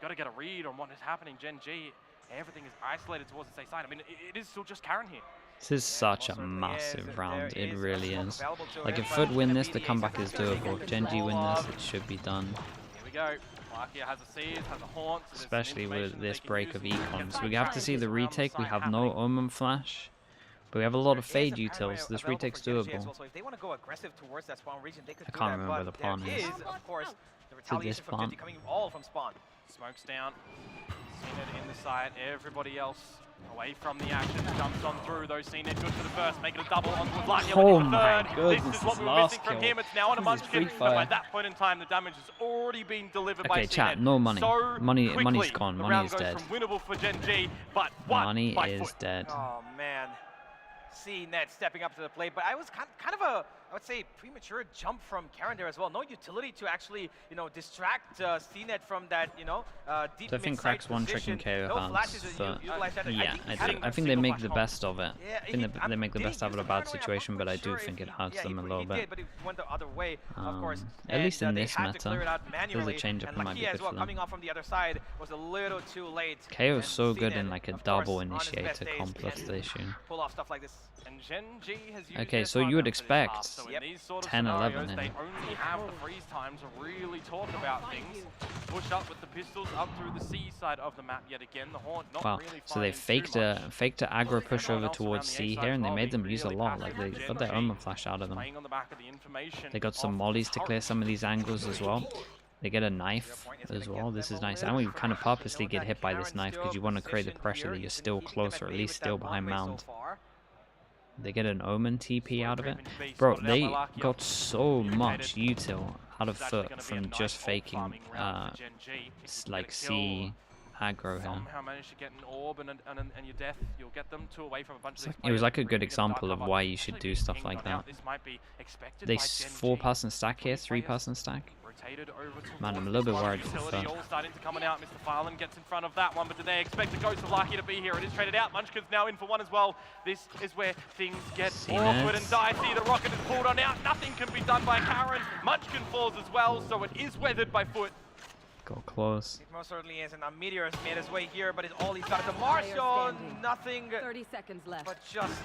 Got to get a read on what is happening. Gen.G, everything is isolated towards the safe side. I mean, it is still just Karen here. This is such a massive round. It really is. Like, if FUT win this, the comeback is doable. If Gen.G win this, it should be done. Here we go. Lakia has a seize, has a haunt. So especially with this break of econs. We have to see the retake. We have no Omen Flash, but we have a lot of Fade utils. So this retake's doable. I can't remember where the plan is. Is it this plan? Smoke's down. CNED in the side. Everybody else away from the action. Jumps on through. Those CNED good for the first. Make it a double onto Lakia. Oh my goodness, this is what we were missing from him. It's now on a Munchkin. But by that point in time, the damage has already been delivered by CNED. Okay, chat. No money. So Money's gone. Money is dead. Winnable for Gen.G, but money is dead. Oh man. CNED stepping up to the plate, but I was kind of a, I would say, premature jump from Karen there as well. No utility to actually, you know, distract CNED from that, you know, deep so I think Crack's one trick and KO has, but yeah, I think they make the best of it. I think they make the best out of a bad situation, but I do think it hurts them a little bit. At least in this meta, there's a change up that might be good for them. KO is so good in like a double initiator comp, that's the issue. Okay, so you would expect 10-11 in. They only have the freeze time to really talk about things. Push up with the pistols up through the C side of the map yet again. The Haunt not really so they faked a aggro push over towards C here, and they made them use a lot. Like they got their Omen Flash out of them. They got some mollies to clear some of these angles as well. They get a knife as well. This is nice. And we kind of purposely get hit by this knife because you want to create the pressure that you're still close, or at least still behind mound. They get an Omen TP out of it. Bro, they got so much util out of FUT from just faking like C aggro here. It was like a good example of why you should do stuff like that. They 4-person stack here, 3-person stack. Man, I'm a little bit worried for FUT. Starting to come out. Mr. Farland gets in front of that one, but do they expect the Ghost of Lakia to be here? It is traded out. Munchkin's now in for one as well. This is where things get awkward and dicey. The rocket is pulled on out. Nothing can be done by Karen. Munchkin falls as well, so it is weathered by FUT. Go close. It most certainly is, and now Meteor has made his way here, but all he's got is a Marshall. Nothing 30 seconds left. But just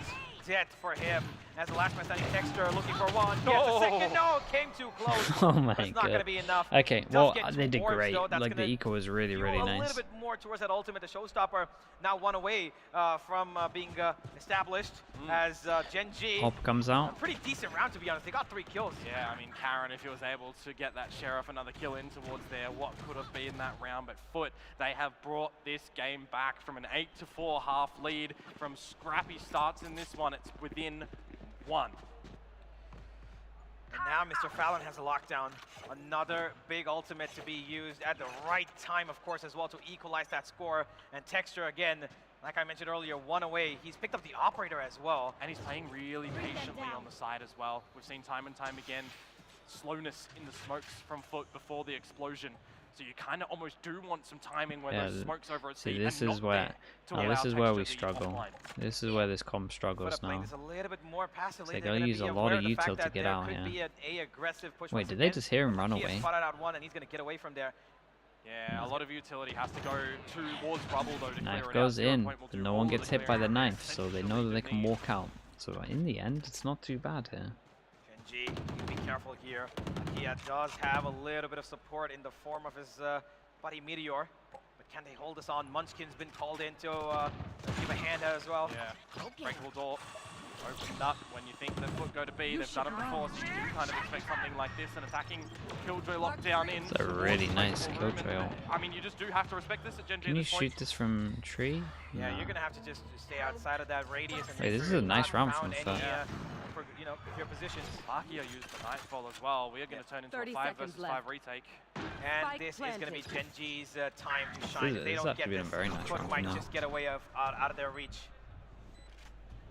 dead for him. As the last man standing, Texture looking for one. Gets a second. No, came too close. Oh my god. Not going to be enough. Okay, well, they did great. Like, the eco was really, really nice. A little bit more towards that ultimate. The showstopper now one away from being established as Gen.G. Hop comes out. A pretty decent round, to be honest. They got 3 kills. Yeah, I mean, Karen, if he was able to get that Sheriff another kill in towards there, what could have been that round? But FUT, they have brought this game back from an 8-4 half lead. From scrappy starts in this one, it's within 1. And now Mr. Fallon has a lockdown. Another big ultimate to be used at the right time, of course, as well, to equalize that score. And Texture, again, like I mentioned earlier, 1 away. He's picked up the Operator as well. And he's playing really patiently on the side as well. We've seen time and time again slowness in the smokes from FUT before the explosion. So you kind of almost do want some timing where those smokes over at C. This is where we struggle. This is where this comp struggles now. They gotta use a lot of util to get out here. Wait, did they just hear him run away? Yeah, a lot of utility has to go towards rubble though to knife goes in, but no one gets hit by the knife, so they know that they can walk out. So in the end, it's not too bad here. Gen.G, be careful here. He does have a little bit of support in the form of his buddy Meteor. But can they hold this on? Munchkin's been called in to give a hand out as well. Yeah, breakable door opened up. When you think that FUT go to B, they've done it before, so you do kind of expect something like this. An attacking Killjoy lockdown in. It's a really nice Killjoy. I mean, you just do have to respect this at Gen.G. Can you shoot this from tree? Yeah, you're going to have to just stay outside of that radius. And wait, this is a nice round from FUT. You know, your positions. Lakia used the Nightfall as well. We are going to turn into a 5 versus 5 retake. And this is going to be Gen.G's time to shine. If they don't get this, very nice FUT might just get away out of their reach.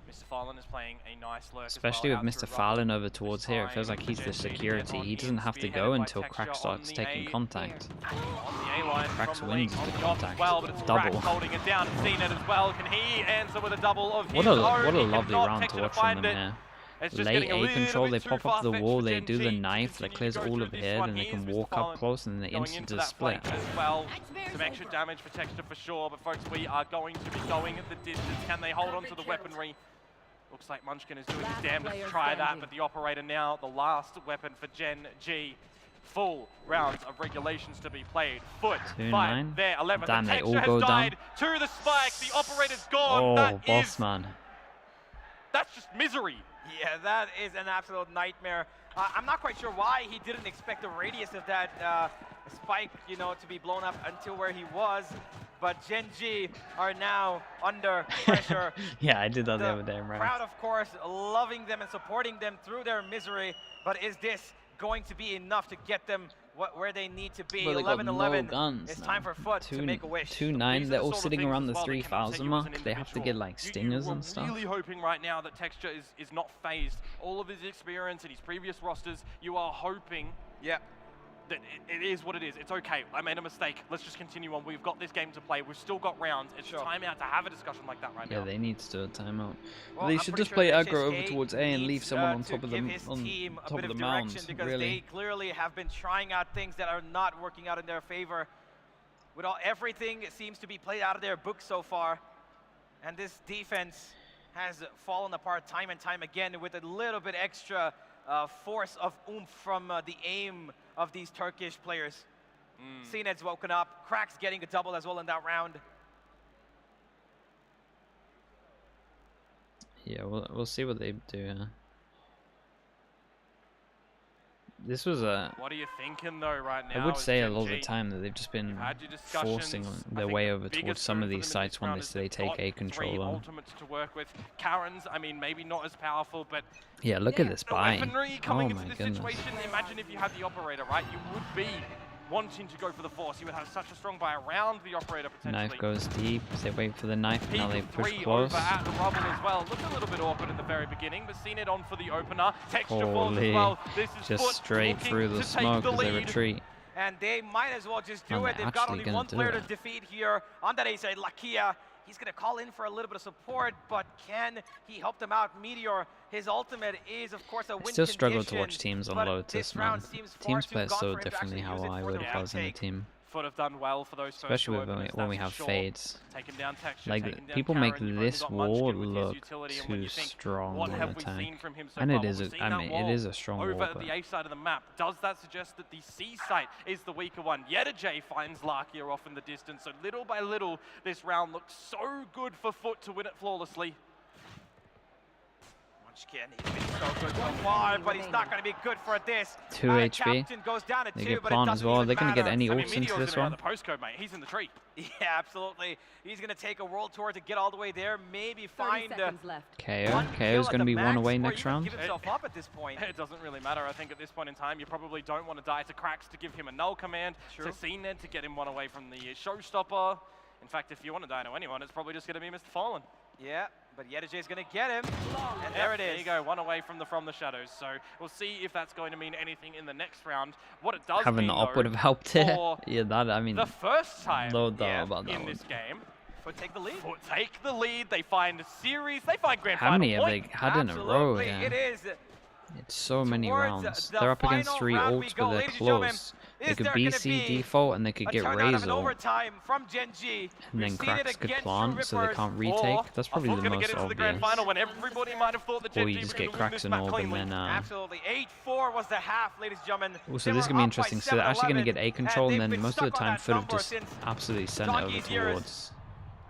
Mr. Fallen is playing a nice lurk Especially with Mr. Fallen over towards here, it feels like he's the security. He doesn't have to go until Crack starts taking contact. Crack's wins the contact. Double. Holding it down and seen it as well. Can he answer with a double of What a lovely round to watch from them here. Late A control, they pop up the wall, they do the knife that clears all of here, then they can walk up close and then they instant a split. As well. Some extra damage for Texture for sure, but folks, we are going to be going at the distance. Can they hold on to the weaponry? Looks like Munchkin is doing his damnedest to try that, but the operator now, the last weapon for Gen.G. Full rounds of regulations to be played. FUT, 5 there, 11. Damn, the they all Texture go has died down. to the spike. The operator's gone. Oh, that boss is, man. That's just misery. Yeah, that is an absolute nightmare. I'm not quite sure why he didn't expect the radius of that spike, you know, to be blown up until where he was. But Gen.G are now under pressure. Yeah, I did that the other day, right? Crowd, of course, loving them and supporting them through their misery. But is this going to be enough to get them where they need to be? 11-11. It's time for FUT to make a wish. 2-9. They're all sitting around the 3,000 mark. They have to get like stingers and stuff. Really hoping right now that Texture is not phased. All of his experience and his previous rosters, you are hoping. Yeah. That it is what it is. It's okay. I made a mistake. Let's just continue on. We've got this game to play. We've still got rounds. It's time out to have a discussion like that right now. Yeah, they need to do a timeout. Well, they should just play aggro over towards A and leave someone on top of the mound. Really, they clearly have been trying out things that are not working out in their favor. With everything seems to be played out of their book so far, and this defense has fallen apart time and time again with a little bit extra force of oomph from the aim of these Turkish players. CNED's woken up. Crack's getting a double as well in that round. Yeah, we'll see what they do. This was a... What are you thinking though right now? I would say a lot of the time that they've just been forcing their way over towards some of these sites once they take A control on. Ultimates to work with. Karen's, I mean, maybe not as powerful, but yeah, look at this buy. Oh my goodness. Imagine if you had the operator, right? You would be wanting to go for the force. You would have such a strong buy around the operator potentially. Knife goes deep. They wait for the knife. Now they push Over close. at the rubble as well. Looked a little bit awkward at the very beginning, but seen it on for the opener. Texture falls as well. This is just straight through the smoke as they retreat. And they might as well just do it. They've got only one player to defeat here. On that A side, Lakia. He's going to call in for a little bit of support, but can he help them out? Meteor, his ultimate is, of course, a win still struggle to watch teams on Lotus, man. Teams play so differently how I would if I was in the team. FUT have done well for those especially when we have fades. Like, people make this wall look too strong all the time. And it is, I mean, it is a strong wall. Over at the A side of the map, does that suggest that the C site is the weaker one? J finds Lakia off in the distance, so little by little, this round looks so good for FUT to win it flawlessly. He's been so good so far, but he's not going to be good for this. 2 HP. They get plant as well. They're going to get any ults into this one. The postcode, mate. He's in the tree. Yeah, absolutely. He's going to take a world tour to get all the way there. Maybe find KO. KO's going to be one away next round. Give himself up at this point. It doesn't really matter. I think at this point in time, you probably don't want to die to Cracks to give him a null command. To CNED to get him one away from the showstopper. In fact, if you want to die to anyone, it's probably just going to be Mr. Fallen. Yeah, but J is going to get him, and there it is. There you go, one away from the shadows. So we'll see if that's going to mean anything in the next round. What it does having mean, the op would have helped it. Yeah, that, I mean, the first time no doubt about that in this game. FUT take the lead. FUT take the lead. They find a series. They find grand final. How many have they had in Absolutely, a row? Yeah. It is. It's so many rounds. They're up against 3 ults, but they're close. They could BC default and they could get Razor. From Gen.G. And then Cracks could plant so they can't retake. That's probably the most obvious. Or you just get Cracks and Orb and then... Absolutely. 8-4 was the half, ladies and gentlemen. Also, this is going to be interesting. So they're actually going to get A control and then most of the time FUT have just absolutely sent it over towards...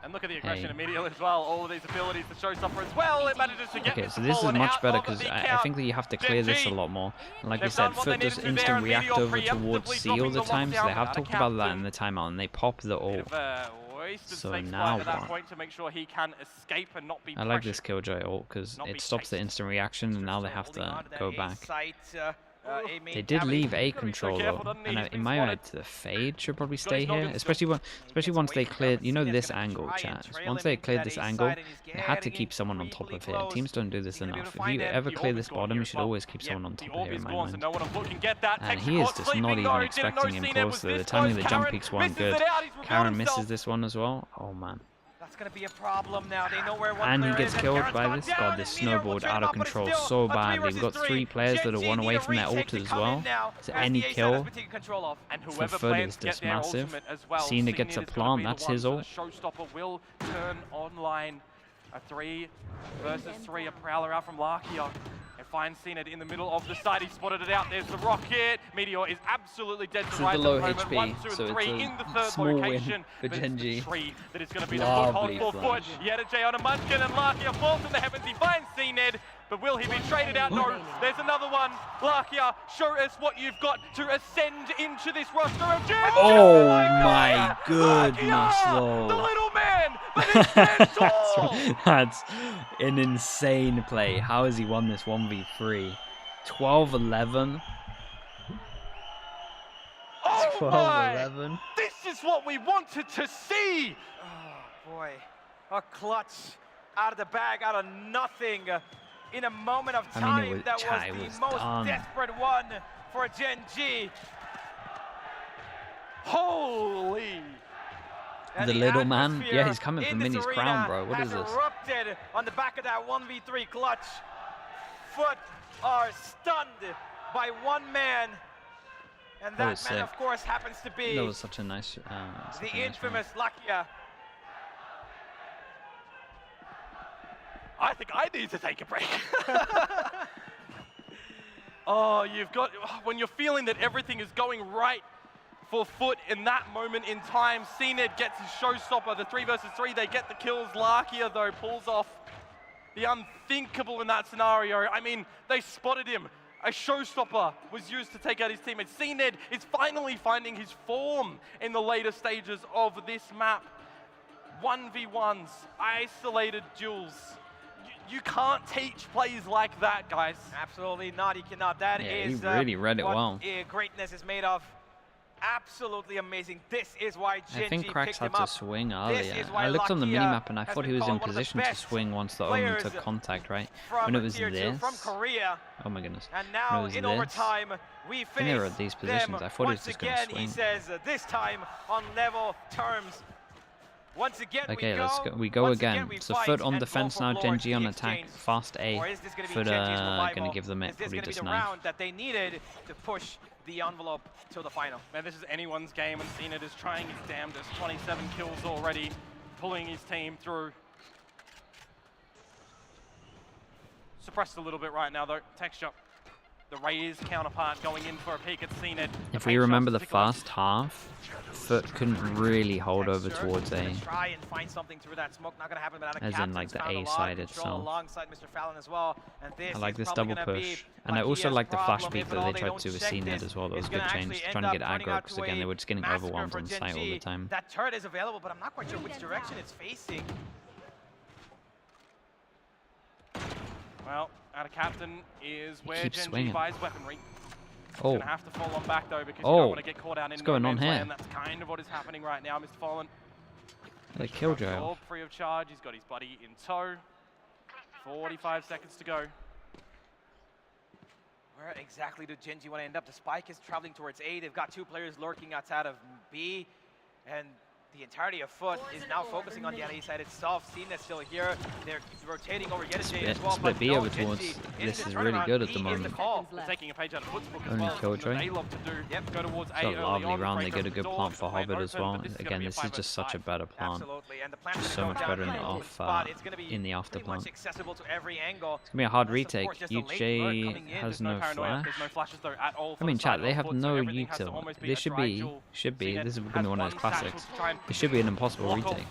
And look at the aggression immediately as well. All of these abilities to showstopper as well. It manages to get okay, so this is much better because I think that you have to clear this a lot more. And like I said, FUT does instant react over towards C all the time, so they have talked about that in the timeout, and they pop the ult. So now what? I like this Killjoy ult because it stops the instant reaction, and now they have to go back. A main They did cavity. leave A Gotta be so control careful, though, doesn't he? and He's in been my spotted. mind, the fade should probably Got stay his here, noggin especially Gets once away they from cleared. them. You know Sinet's this gonna angle, try and chat. trail Once him they into cleared that this A angle, side, and he's they had to getting keep someone on creepily top of here. close. Teams don't do this He's gonna be able enough. to If find you him. ever The clear orb this is gone bottom, here you as should well. always keep someone on The top orb here. is In my gone, so mind. no one on foot can get that. And Texas he is caught just sleeping, not even though. Didn't expecting know him CNED close was to the this timing of the close. jump Karen peaks weren't misses good. it out. He's revealed Karen himself. misses this one as well. Oh man. That's gonna be a problem now. They know where one And he player gets is, killed Karen's by gone this. down, God, and this Meteor will snowballed trade out him of up, but it's control still so a 3 badly. We've got versus 3 players that are Gen.G one need away a from their retake ult to as come well. in now, So as any the A side has kill been taken control of. And for whoever FUT plans is to get just their massive. ultimate as well. Cena gets a is gonna plant, be the that's one, his so ult. The showstopper will turn online. A 3 versus 3, a prowler out from Larkia. And finds Cena in the middle of the site. He spotted it out. There's the rocket. Meteor is absolutely dead to This is rights the low at the moment. HP, 1, 2, and so it's 3 a in the third small win location. for But it's Gen.G. the tree that is going to be the Lovely foothold for FUT. flash. Yet a J on a Munchkin, and Larkia falls in the heavens. He finds CNED. But will he be traded out? No. There's another one. Larkia, show us what you've got to ascend into this roster of Gen.G. Oh my goodness, Larkia, though. the little man, but he stands tall. That's an insane play. How has he won this 1v3? 12-11. Oh 12-11. my! This is what we wanted to see. Oh boy, a clutch out of the bag, out of nothing, in a moment of I time. mean, it was, that chat, was it the was most done. desperate one for Gen.G. Holy! And The little man? atmosphere Yeah, he's coming for in this Minnie's arena crown, bro. What has is this? erupted on the back of that 1v3 clutch. FUT are stunned by one man, and That was that man, sick. of course, happens to be That was such a nice. the such a nice infamous Lakia. I think I need to take a break. Oh, you've got, when you're feeling that everything is going right for FUT in that moment in time, CNED gets his showstopper, the 3 versus 3, they get the kills. Larkia, though, pulls off the unthinkable in that scenario. I mean, they spotted him. A showstopper was used to take out his teammates. CNED is finally finding his form in the later stages of this map. 1v1s, isolated duels. You can't teach plays like that, guys. Absolutely not. He cannot. That Yeah, is he really read it what well. Greatness is made of. Absolutely amazing. This is why Gen.G I think Cracks picked him had to up. swing This earlier. is why I looked on the Lakia minimap and I has thought he been was in called one of the position to best swing once the Omen players took contact, right? From When it was Tier 2, this. from Korea. Oh my goodness. And When it now was in this, overtime, we I think they were face at these them positions. I thought he was once just gonna again. He swing. says this time on level terms. Once again, Okay, we let's go. go. We go Once again. we So fight FUT on and defense go for now. glory Gen.G to on the attack. exchange. Fast A. Or is this going to be FUT Gen.G's gonna revival? give them it. Is this Probably going to be just the knife. round that they needed to push the envelope to the final? Man, this is anyone's game, and CNED is trying his damnedest. 27 kills already, pulling his team through. Suppressed a little bit right now, though. Texture. The Rays counterpart going in for a peek at CNED. If we remember the first half, FUT couldn't really hold over Texture towards gonna A. try and find something through that smoke. Not going to happen. But As in, like, the A side itself. Alongside Mr. Fallon as well. And this I like is this probably double gonna be push. And I also Lakia's like the flash problem peek if that at all they they tried don't to with check CNED this. as well. That was It's a good gonna change. actually Trying end to get up turning aggro out because to again a they were just getting massacre overwhelmed for on site all Gen.G. the time. That turret is available, but I'm not quite sure which direction it's facing. Well, out of captain is where keeps Gen.G swinging. buys weaponry. Oh, Gonna have to fall on back though because you Oh. don't want to get caught out in What's going on no man's here? land. That's kind of what is happening right now, Mr. Fallen. they killed Joe. Orb free of charge. He's got his buddy in tow. 45 seconds to go. Where exactly do Gen.G want to end up? The spike is traveling towards A. They've got 2 players lurking outside of B. And the entirety of FUT is now focusing on the A side itself. Cena's still here. They're rotating over Gen.G as well. Split but B no, over Gen.G towards. in This the is really turnaround. good at B the is moment. call. They're taking a page out of FUT's book as Only well. Killjoy. Something they love to do. Yep. Go towards It's A a early lovely on, round. break They get a up good the plant door, for play it Hobbit as open, well. but this is gonna Again, be a this is 5 just versus such a 5. better plant. Absolutely. And the plant Just is so gonna much go better down in the in a off, spot. It's gonna be in the after pretty much plant. accessible to every angle. It's gonna be a hard That's, of retake. course, just a late lurk coming in. UJ has There's no paranoia. flash. There's no flashes though at all. I mean, chat, they have FUT, no so everything has to util. almost be This a should dry be, duel. this is CNED gonna be one of has those one satchel classics. to try and It should be an impossible block off. retake.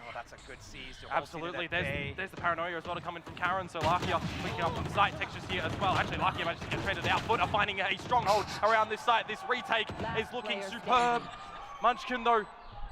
Oh, that's a good seize to hold Absolutely, Cena at bay. there's the paranoia as well to come in from Karen, so Lakia picking up some site textures here as well. Actually, Lakia managed to get traded out. FUT are finding a stronghold around this site. This retake is looking superb. Munchkin, though,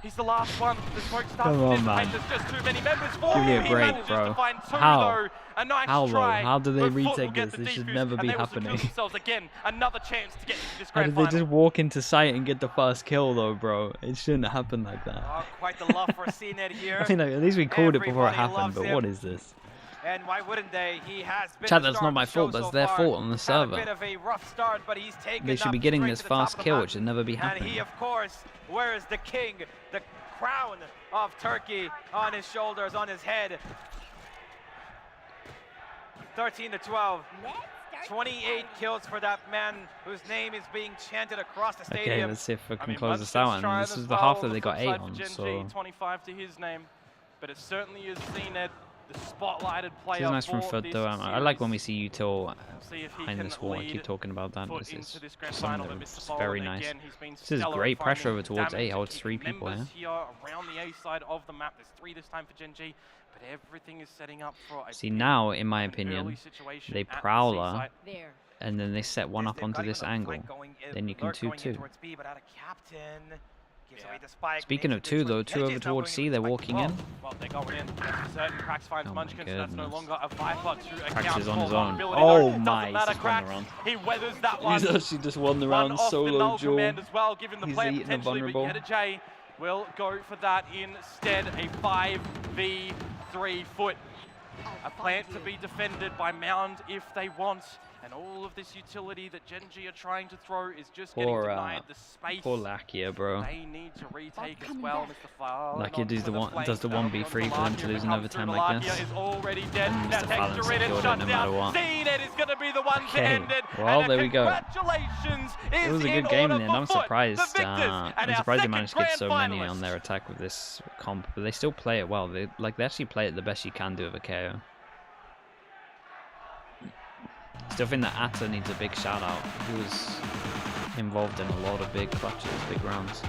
He's the last one. The smoke starts Come to on, dissipate. man. There's just too many members for Give me him. a He break, manages bro. to find two, How? though. A nice How, try. bro? How do they but FUT retake will get this? the This should defuse, never and be they will secure happening. themselves again another chance to get into this How grand did they final. just walk into sight and get the first kill though, bro? It shouldn't happen like that. Oh, quite the love for CNED here. I mean, like, at least we called it before it Everybody happened, loves but him. what is this? And why wouldn't they? He has been Chat, the that's star not of my the show fault. That's so their far. fault on the Had server. a bit of a rough start, but he's taken They should up be getting straight this to the top fast of the kill, map. which should never be And happening. he, of course, wears the king, the crown of Turkey on his shoulders, on his head. 13-12. 28 kills for that man whose name is being chanted across the stadium. Okay, let's see if we can I mean, close Munchkin's this out. And trying this as is the well half on that the they got flip 8 side for on, Gen.G, so 25 to his name, but it certainly is CNED, the spotlighted player. this is nice from for FUT this though. I like when we series. see Util See if he behind can this wall. I lead keep talking about that. FUT This into is this grand some final, of them. but Mr. It's Bowen, very nice. again, he's been This is stellar great at pressure finding over towards damage A. and Oh, it's 3 keeping people members here. around the A side of the map. There's 3 this time for Gen.G, but everything is setting up for a See, big now, in my and early opinion, situation they at the Prowler, C site. and then they set one up They've onto got this even a angle. flank going in, Then you can lurk going in 2-2. towards B, but out of captain. Gives away the spike, Speaking of makes it 2 this way. though, 2 Gen.G over is now towards going C, in they're with the walking spike. in. Well, they're going in. That's for certain. Cracks finds Oh my Munchkin, so that's no goodness. longer a Viper to Cracks account is on for his own. vulnerability. Oh Doesn't my, he's matter, just won the Cracks. round. He weathers that one. He's actually just won the One round off the solo null duel. command as well, giving the He's player eating a potentially, but vulnerable. Yeta J will go for that instead. A 5v3 FUT. A plant to be defended by Mound if they want. And all of this utility that Gen.G are trying to throw is just getting denied the space. Poor Lakia, bro. They need to retake as well, Mr. Fallen. Lakia does the 1v3 for them to lose another 10 like this. Is already dead. And Now Mr. takes Fallen to rid and secured it shut no down. matter what. CNED is going to be the one to Okay, end it. well, And there we go. Congratulations is It was a in good game in order the end. I'm for FUT, surprised. the victors, and I'm our surprised they second managed to get grand so many on finalists. their attack with this comp, but they still play it well. They actually play it the best you can do with a KO. Still think that Atta needs a big shout out. He was involved in a lot of big clutches, big rounds.